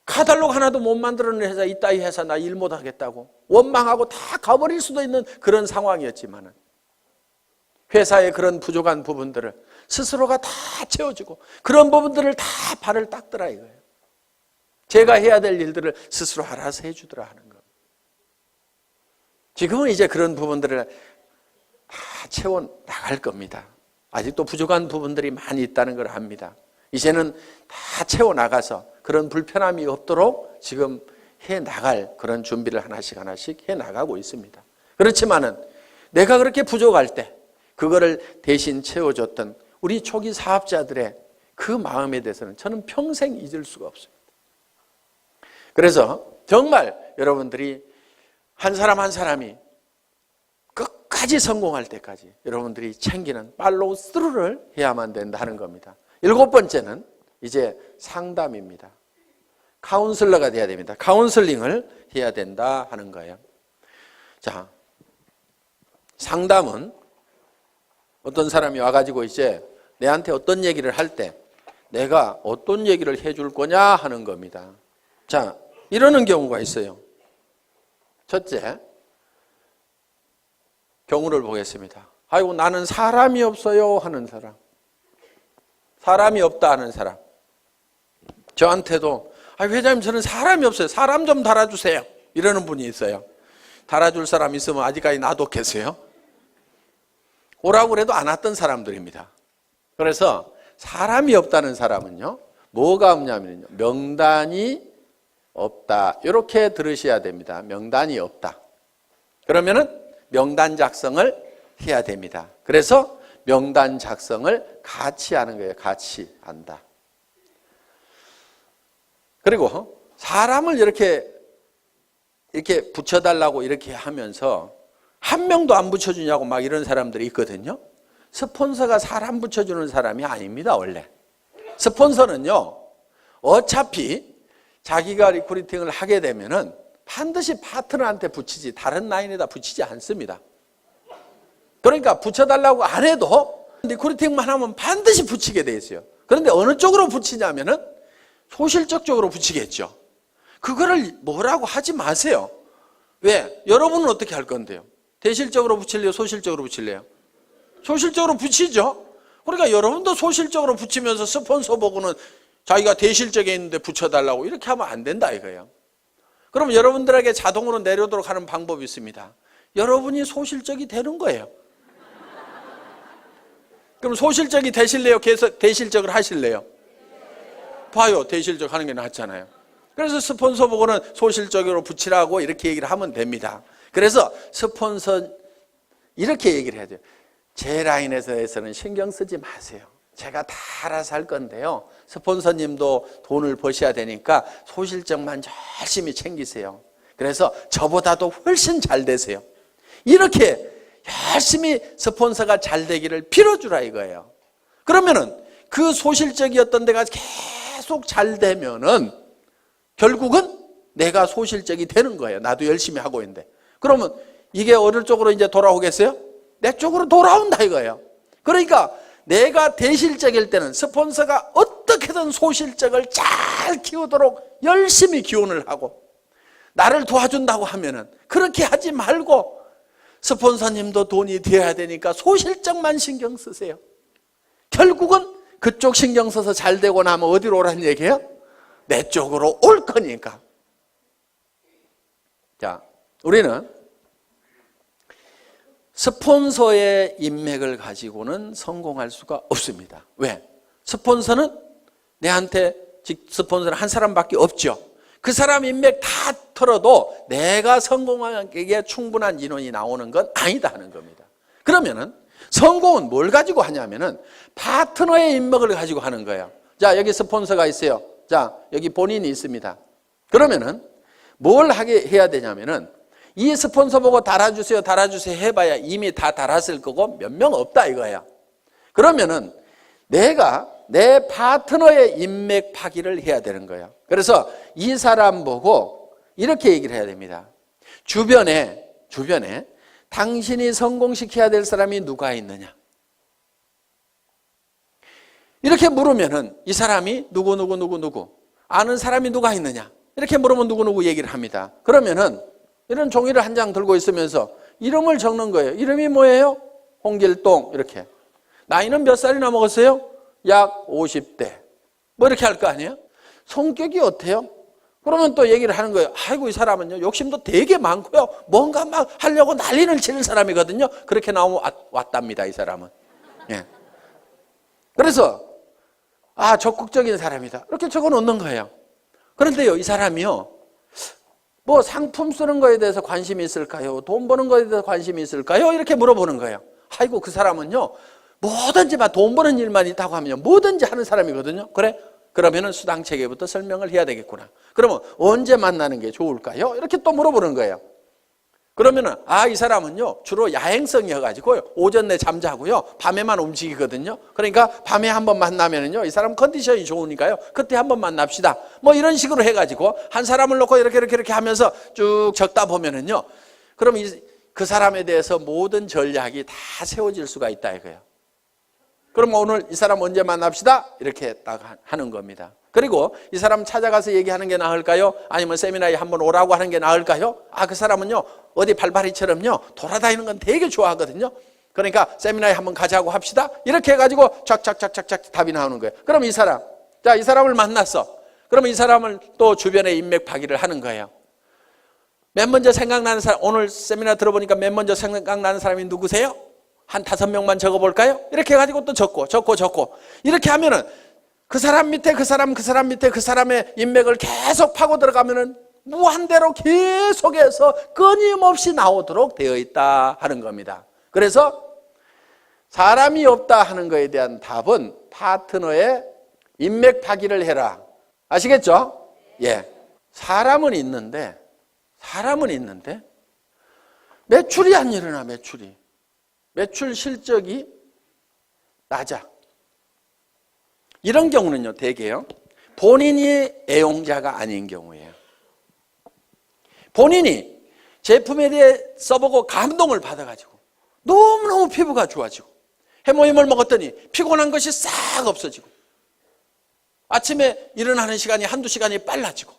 카탈로그 하나도 못 만들어낸 회사, 이따위 회사 나 일 못하겠다고 원망하고 다 가버릴 수도 있는 그런 상황이었지만은 회사의 그런 부족한 부분들을 스스로가 다 채워주고 그런 부분들을 다 발을 닦더라 이거예요. 제가 해야 될 일들을 스스로 알아서 해주더라 하는 거. 지금은 이제 그런 부분들을 다 채워 나갈 겁니다. 아직도 부족한 부분들이 많이 있다는 걸 압니다. 이제는 다 채워 나가서 그런 불편함이 없도록 지금 해 나갈 그런 준비를 하나씩 해 나가고 있습니다. 그렇지만은 내가 그렇게 부족할 때 그거를 대신 채워줬던 우리 초기 사업자들의 그 마음에 대해서는 저는 평생 잊을 수가 없습니다. 그래서 정말 여러분들이 한 사람 한 사람이 끝까지 성공할 때까지 여러분들이 챙기는 팔로우 스루를 해야만 된다는 겁니다. 7번째는 이제 상담입니다. 카운슬러가 돼야 됩니다. 카운슬링을 해야 된다 하는 거예요. 자, 상담은 어떤 사람이 와가지고 이제 내한테 어떤 얘기를 할 때 내가 어떤 얘기를 해줄 거냐 하는 겁니다. 자, 이러는 경우가 있어요. 첫째, 경우를 보겠습니다. 아이고, 나는 사람이 없어요 하는 사람. 사람이 없다 하는 사람. 저한테도 회장님, 저는 사람이 없어요. 사람 좀 달아주세요. 이러는 분이 있어요. 달아줄 사람 있으면 아직까지 놔뒀겠어요? 오라고 그래도 안 왔던 사람들입니다. 그래서 사람이 없다는 사람은요, 뭐가 없냐면요, 명단이 없다. 이렇게 들으셔야 됩니다. 명단이 없다. 그러면은 명단 작성을 해야 됩니다. 그래서 명단 작성을 같이 하는 거예요. 같이 한다. 그리고 사람을 이렇게 붙여달라고 이렇게 하면서 한 명도 안 붙여주냐고 막 이런 사람들이 있거든요. 스폰서가 사람 붙여주는 사람이 아닙니다, 원래. 스폰서는요, 어차피 자기가 리크루팅을 하게 되면은 반드시 파트너한테 붙이지 다른 라인에다 붙이지 않습니다. 그러니까 붙여달라고 안 해도 리크루팅만 하면 반드시 붙이게 돼 있어요. 그런데 어느 쪽으로 붙이냐면은 소실적 쪽으로 붙이겠죠. 그거를 뭐라고 하지 마세요. 왜? 여러분은 어떻게 할 건데요? 대실적으로 붙일래요? 소실적으로 붙일래요? 소실적으로 붙이죠. 그러니까 여러분도 소실적으로 붙이면서 스폰서 보고는 자기가 대실적에 있는데 붙여달라고 이렇게 하면 안 된다 이거예요. 그럼 여러분들에게 자동으로 내려오도록 하는 방법이 있습니다. 여러분이 소실적이 되는 거예요. 그럼 소실적이 되실래요? 대실적을 하실래요? 봐요. 대실적 하는 게 낫잖아요. 그래서 스폰서 보고는 소실적으로 붙이라고 이렇게 얘기를 하면 됩니다. 그래서 스폰서 이렇게 얘기를 해야 돼요. 제 라인에서는 신경 쓰지 마세요. 제가 다 알아서 할 건데요. 스폰서님도 돈을 버셔야 되니까 소실적만 열심히 챙기세요. 그래서 저보다도 훨씬 잘 되세요. 이렇게 열심히 스폰서가 잘 되기를 빌어주라 이거예요. 그러면은 그 소실적이었던 데가 계속 잘 되면은 결국은 내가 소실적이 되는 거예요. 나도 열심히 하고 있는데. 그러면 이게 어느 쪽으로 이제 돌아오겠어요? 내 쪽으로 돌아온다 이거예요. 그러니까 내가 대실적일 때는 스폰서가 어떻게든 소실적을 잘 키우도록 열심히 기원을 하고 나를 도와준다고 하면은 그렇게 하지 말고 스폰서님도 돈이 되어야 되니까 소실적만 신경 쓰세요. 결국은 그쪽 신경 써서 잘 되고 나면 어디로 오라는 얘기예요? 내 쪽으로 올 거니까. 자, 우리는 스폰서의 인맥을 가지고는 성공할 수가 없습니다. 왜? 스폰서는 내한테 스폰서는 한 사람밖에 없죠. 그 사람 인맥 다 털어도 내가 성공하기에 충분한 인원이 나오는 건 아니다 하는 겁니다. 그러면은 성공은 뭘 가지고 하냐면은 파트너의 인맥을 가지고 하는 거예요. 자, 여기 스폰서가 있어요. 자, 여기 본인이 있습니다. 그러면은 뭘 해야 되냐면은 이 스폰서 보고 달아주세요, 달아주세요 해봐야 이미 다 달았을 거고 몇 명 없다 이거야. 그러면은 내가 내 파트너의 인맥 파기를 해야 되는 거예요. 그래서 이 사람 보고 이렇게 얘기를 해야 됩니다. 주변에 당신이 성공시켜야 될 사람이 누가 있느냐? 이렇게 물으면은 이 사람이 누구 아는 사람이 누가 있느냐? 이렇게 물으면 누구 얘기를 합니다. 그러면은 이런 종이를 한 장 들고 있으면서 이름을 적는 거예요. 이름이 뭐예요? 홍길동 이렇게. 나이는 몇 살이나 먹었어요? 약 50대. 뭐 이렇게 할 거 아니에요? 성격이 어때요? 그러면 또 얘기를 하는 거예요. 아이고 이 사람은요 욕심도 되게 많고요. 뭔가 막 하려고 난리를 치는 사람이거든요. 그렇게 나오면 왔답니다 이 사람은. 예. 그래서 적극적인 사람이다. 이렇게 적어 놓는 거예요. 그런데요 이 사람이요. 뭐 상품 쓰는 거에 대해서 관심이 있을까요? 돈 버는 거에 대해서 관심이 있을까요? 이렇게 물어보는 거예요. 아이고 그 사람은요 뭐든지 막 돈 버는 일만 있다고 하면 뭐든지 하는 사람이거든요. 그래? 그러면은 수당 체계부터 설명을 해야 되겠구나. 그러면 언제 만나는 게 좋을까요? 이렇게 또 물어보는 거예요. 그러면은 이 사람은요 주로 야행성이어가지고요 오전 내 잠자고요 밤에만 움직이거든요. 그러니까 밤에 한번 만나면은요 이 사람 컨디션이 좋으니까요 그때 한번 만납시다. 뭐 이런 식으로 해가지고 한 사람을 놓고 이렇게 하면서 쭉 적다 보면은요 그럼 그 사람에 대해서 모든 전략이 다 세워질 수가 있다 이거예요. 그럼 오늘 이 사람 언제 만납시다? 이렇게 딱 하는 겁니다. 그리고 이 사람 찾아가서 얘기하는 게 나을까요? 아니면 세미나에 한번 오라고 하는 게 나을까요? 그 사람은요 어디 발바리처럼요 돌아다니는 건 되게 좋아하거든요. 그러니까 세미나에 한번 가자고 합시다. 이렇게 해가지고 착착착착착 답이 나오는 거예요. 그럼 이 사람을 만났어. 그러면 이 사람을 또 주변에 인맥 파기를 하는 거예요. 맨 먼저 생각나는 사람, 오늘 세미나 들어보니까 맨 먼저 생각나는 사람이 누구세요? 한 5명만 적어볼까요? 이렇게 해가지고 또 적고 이렇게 하면은 그 사람 밑에 그 사람 밑에 그 사람의 인맥을 계속 파고 들어가면은 무한대로 계속해서 끊임없이 나오도록 되어 있다 하는 겁니다. 그래서 사람이 없다 하는 것에 대한 답은 파트너의 인맥 파기를 해라. 아시겠죠? 예. 사람은 있는데 매출이 안 일어나. 매출 실적이 낮아. 이런 경우는요, 대개요, 본인이 애용자가 아닌 경우예요. 본인이 제품에 대해 써보고 감동을 받아가지고 너무너무 피부가 좋아지고 해모임을 먹었더니 피곤한 것이 싹 없어지고 아침에 일어나는 시간이 한두 시간이 빨라지고,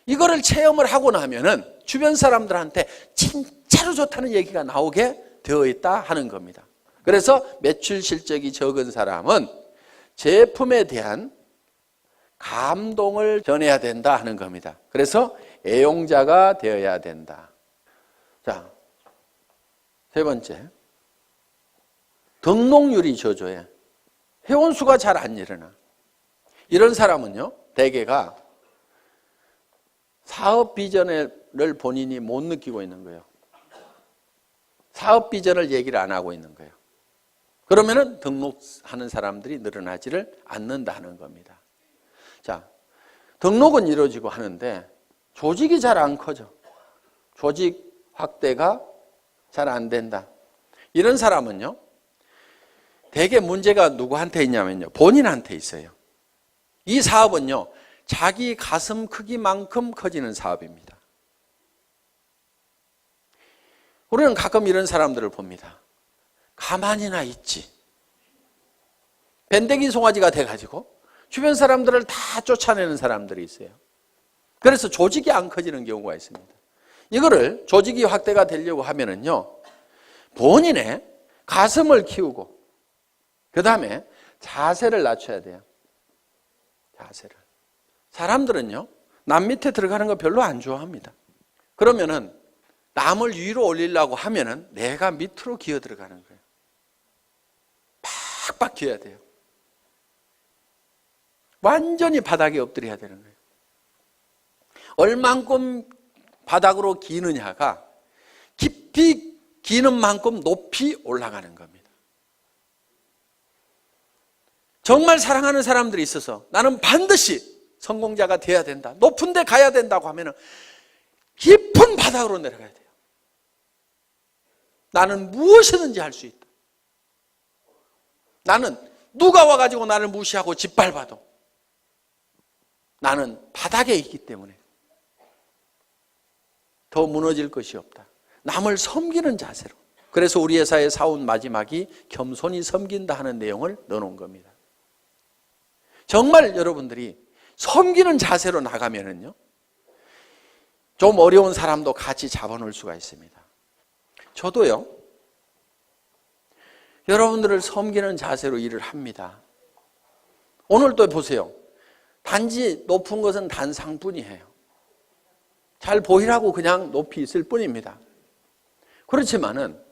이거를 체험을 하고 나면은 주변 사람들한테 진짜로 좋다는 얘기가 나오게 되어 있다 하는 겁니다. 그래서 매출 실적이 적은 사람은 제품에 대한 감동을 전해야 된다 하는 겁니다. 그래서 애용자가 되어야 된다. 자, 세 번째, 등록률이 저조해. 회원수가 잘 안 일어나. 이런 사람은요, 대개가 사업 비전을 본인이 못 느끼고 있는 거예요. 사업 비전을 얘기를 안 하고 있는 거예요. 그러면은 등록하는 사람들이 늘어나지를 않는다 하는 겁니다. 자, 등록은 이루어지고 하는데 조직이 잘 안 커져. 조직 확대가 잘 안 된다. 이런 사람은요, 대개 문제가 누구한테 있냐면요, 본인한테 있어요. 이 사업은요, 자기 가슴 크기만큼 커지는 사업입니다. 우리는 가끔 이런 사람들을 봅니다. 가만히나 있지. 밴댕이 송아지가 돼가지고 주변 사람들을 다 쫓아내는 사람들이 있어요. 그래서 조직이 안 커지는 경우가 있습니다. 이거를 조직이 확대가 되려고 하면은요, 본인의 가슴을 키우고 그 다음에 자세를 낮춰야 돼요. 자세를. 사람들은요, 남 밑에 들어가는 거 별로 안 좋아합니다. 그러면은 남을 위로 올리려고 하면은 내가 밑으로 기어 들어가는 거예요. 팍팍 기어야 돼요. 완전히 바닥에 엎드려야 되는 거예요. 얼만큼 바닥으로 기느냐가 깊이 기는 만큼 높이 올라가는 겁니다. 정말 사랑하는 사람들이 있어서 나는 반드시 성공자가 돼야 된다, 높은 데 가야 된다고 하면은 깊은 바닥으로 내려가야 돼요. 나는 무엇이든지 할 수 있다. 나는 누가 와가지고 나를 무시하고 짓밟아도 나는 바닥에 있기 때문에 더 무너질 것이 없다. 남을 섬기는 자세로. 그래서 우리 회사의 사원 마지막이 겸손히 섬긴다 하는 내용을 넣어놓은 겁니다. 정말 여러분들이 섬기는 자세로 나가면은요, 좀 어려운 사람도 같이 잡아놓을 수가 있습니다. 저도요, 여러분들을 섬기는 자세로 일을 합니다. 오늘도 보세요. 단지 높은 것은 단상뿐이에요. 잘 보이라고 그냥 높이 있을 뿐입니다. 그렇지만은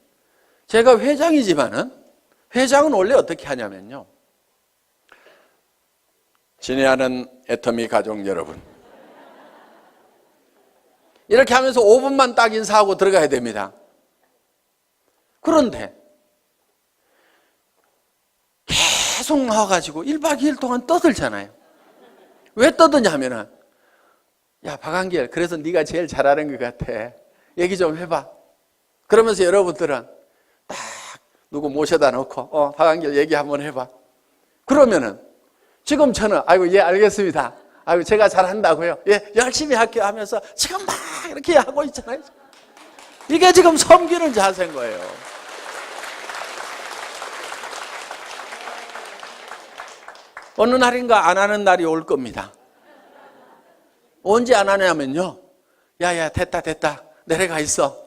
제가 회장이지만은 회장은 원래 어떻게 하냐면요, 친애하는 애터미 가족 여러분, 이렇게 하면서 5분만 딱 인사하고 들어가야 됩니다. 그런데 계속 나와가지고 1박 2일 동안 떠들잖아요. 왜 떠드냐 하면은, 야 박한길, 그래서 네가 제일 잘하는 것 같아, 얘기 좀 해봐. 그러면서 여러분들은 딱 누구 모셔다 놓고 박한길 얘기 한번 해봐. 그러면은 지금 저는 아이고 예 알겠습니다, 아이고 제가 잘한다고요, 예 열심히 할게요 하면서 지금 막 이렇게 하고 있잖아요. 이게 지금 섬기는 자세인 거예요. 어느 날인가 안 하는 날이 올 겁니다. 언제 안 하냐면요, 야야 됐다 내려가 있어,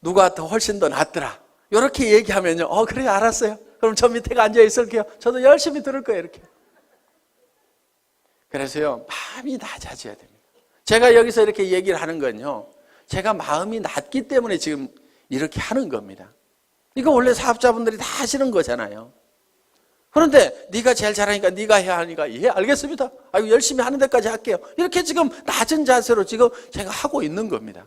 누가 더 훨씬 더 낫더라, 이렇게 얘기하면요, 그래 알았어요, 그럼 저 밑에 앉아 있을게요, 저도 열심히 들을 거예요, 이렇게. 그래서요, 마음이 낮아져야 됩니다. 제가 여기서 이렇게 얘기를 하는 건요, 제가 마음이 낮기 때문에 지금 이렇게 하는 겁니다. 이거 원래 사업자분들이 다 하시는 거잖아요. 그런데 네가 제일 잘하니까 네가 해야 하니까 예, 알겠습니다. 아이고 열심히 하는 데까지 할게요. 이렇게 지금 낮은 자세로 지금 제가 하고 있는 겁니다.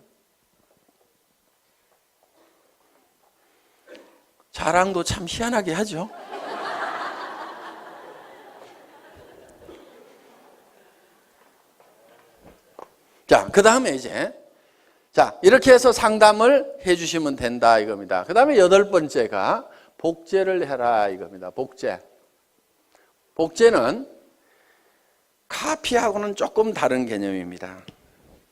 자랑도 참 희한하게 하죠. 자, 그 다음에 이제 이렇게 해서 상담을 해주시면 된다 이겁니다. 그 다음에 8번째가 복제를 해라 이겁니다. 복제는 카피하고는 조금 다른 개념입니다.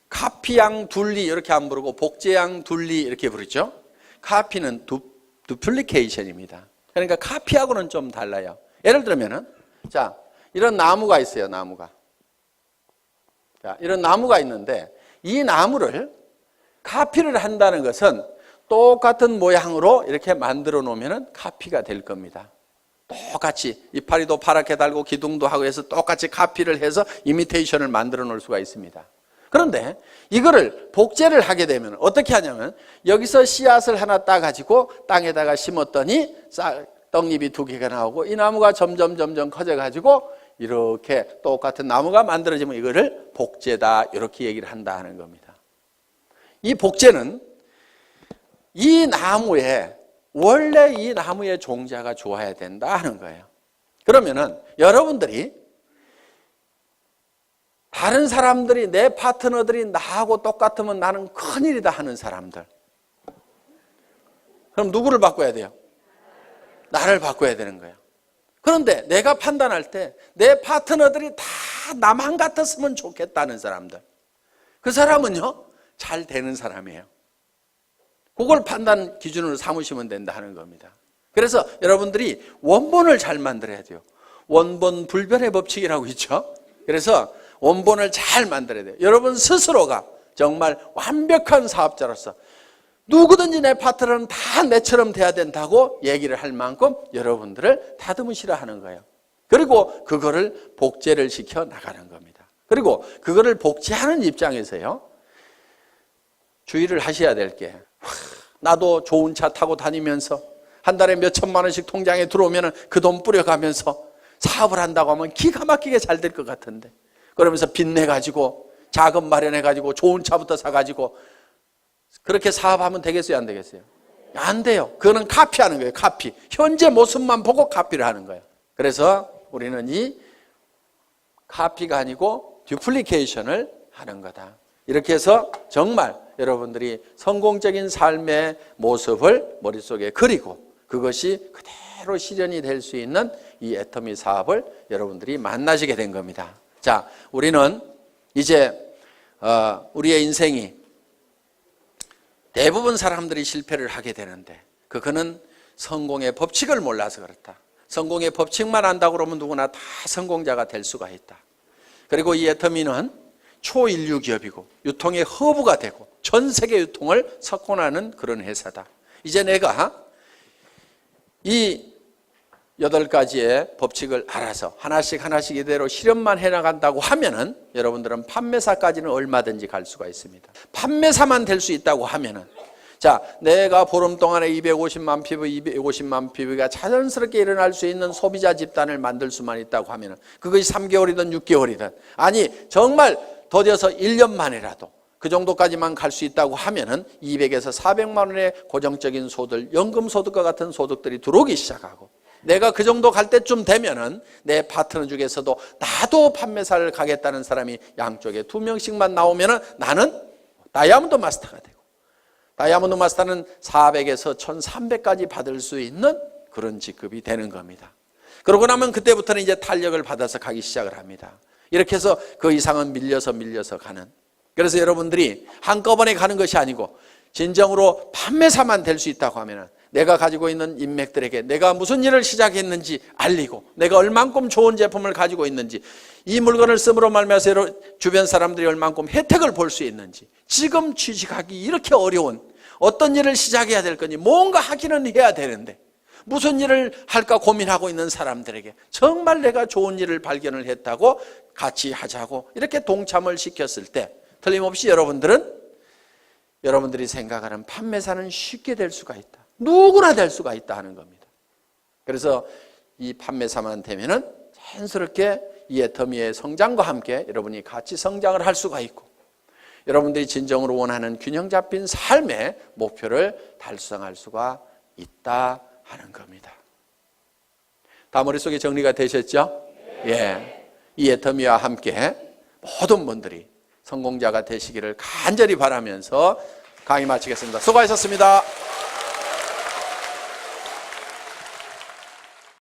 카피양 둘리 이렇게 안 부르고 복제양 둘리 이렇게 부르죠. 카피는 두플리케이션입니다. 그러니까 카피하고는 좀 달라요. 예를 들면은 이런 나무가 있어요. 이런 나무가 있는데 이 나무를 카피를 한다는 것은 똑같은 모양으로 이렇게 만들어 놓으면 카피가 될 겁니다. 똑같이 이파리도 파랗게 달고 기둥도 하고 해서 똑같이 카피를 해서 이미테이션을 만들어 놓을 수가 있습니다. 그런데 이거를 복제를 하게 되면 어떻게 하냐면 여기서 씨앗을 하나 따가지고 땅에다가 심었더니 떡잎이 2개가 나오고 이 나무가 점점 커져가지고 이렇게 똑같은 나무가 만들어지면 이거를 복제다 이렇게 얘기를 한다 하는 겁니다. 이 복제는 원래 이 나무의 종자가 좋아야 된다 하는 거예요. 그러면은 여러분들이 다른 사람들이 내 파트너들이 나하고 똑같으면 나는 큰일이다 하는 사람들, 그럼 누구를 바꿔야 돼요? 나를 바꿔야 되는 거예요. 그런데 내가 판단할 때 내 파트너들이 다 나만 같았으면 좋겠다는 사람들, 그 사람은요 잘 되는 사람이에요. 그걸 판단 기준으로 삼으시면 된다 하는 겁니다. 그래서 여러분들이 원본을 잘 만들어야 돼요. 원본 불변의 법칙이라고 있죠. 그래서 원본을 잘 만들어야 돼요. 여러분 스스로가 정말 완벽한 사업자로서 누구든지 내 파트너는 다 내처럼 돼야 된다고 얘기를 할 만큼 여러분들을 다듬으시라 하는 거예요. 그리고 그거를 복제를 시켜 나가는 겁니다. 그리고 그거를 복제하는 입장에서요, 주의를 하셔야 될 게, 나도 좋은 차 타고 다니면서 한 달에 몇 천만 원씩 통장에 들어오면 그 돈 뿌려가면서 사업을 한다고 하면 기가 막히게 잘 될 것 같은데, 그러면서 빚내가지고 자금 마련해가지고 좋은 차부터 사가지고 그렇게 사업하면 되겠어요? 안 되겠어요? 안 돼요. 그거는 카피하는 거예요. 카피. 현재 모습만 보고 카피를 하는 거예요. 그래서 우리는 이 카피가 아니고 듀플리케이션을 하는 거다. 이렇게 해서 정말 여러분들이 성공적인 삶의 모습을 머릿속에 그리고 그것이 그대로 실현이 될 수 있는 이 애터미 사업을 여러분들이 만나시게 된 겁니다. 자, 우리는 이제 우리의 인생이 대부분 사람들이 실패를 하게 되는데 그거는 성공의 법칙을 몰라서 그렇다. 성공의 법칙만 안다고 그러면 누구나 다 성공자가 될 수가 있다. 그리고 이 애터미는 초인류 기업이고 유통의 허브가 되고 전 세계 유통을 석권하는 그런 회사다. 이제 내가 이 8가지의 법칙을 알아서 하나씩 이대로 실현만 해나간다고 하면은 여러분들은 판매사까지는 얼마든지 갈 수가 있습니다. 판매사만 될 수 있다고 하면은, 자, 내가 보름 동안에 250만 피부가 자연스럽게 일어날 수 있는 소비자 집단을 만들 수만 있다고 하면은 그것이 3개월이든 6개월이든, 아니 정말 더뎌서 1년 만이라도 그 정도까지만 갈 수 있다고 하면은 200에서 400만 원의 고정적인 소득, 연금소득과 같은 소득들이 들어오기 시작하고, 내가 그 정도 갈 때쯤 되면은 내 파트너 중에서도 나도 판매사를 가겠다는 사람이 양쪽에 2명씩만 나오면은 나는 다이아몬드 마스터가 되고, 다이아몬드 마스터는 400에서 1300까지 받을 수 있는 그런 직급이 되는 겁니다. 그러고 나면 그때부터는 이제 탄력을 받아서 가기 시작을 합니다. 이렇게 해서 그 이상은 밀려서 가는. 그래서 여러분들이 한꺼번에 가는 것이 아니고 진정으로 판매사만 될 수 있다고 하면 내가 가지고 있는 인맥들에게 내가 무슨 일을 시작했는지 알리고, 내가 얼만큼 좋은 제품을 가지고 있는지, 이 물건을 씀으로 말미암아 주변 사람들이 얼만큼 혜택을 볼 수 있는지, 지금 취직하기 이렇게 어려운 어떤 일을 시작해야 될 건지, 뭔가 하기는 해야 되는데 무슨 일을 할까 고민하고 있는 사람들에게 정말 내가 좋은 일을 발견을 했다고 같이 하자고 이렇게 동참을 시켰을 때 틀림없이 여러분들이 생각하는 판매사는 쉽게 될 수가 있다. 누구나 될 수가 있다 하는 겁니다. 그래서 이 판매사만 되면은 자연스럽게 이 애터미의 성장과 함께 여러분이 같이 성장을 할 수가 있고, 여러분들이 진정으로 원하는 균형 잡힌 삶의 목표를 달성할 수가 있다 하는 겁니다. 다 머릿속에 정리가 되셨죠? 예. 이 애터미와 함께 모든 분들이 성공자가 되시기를 간절히 바라면서 강의 마치겠습니다. 수고하셨습니다.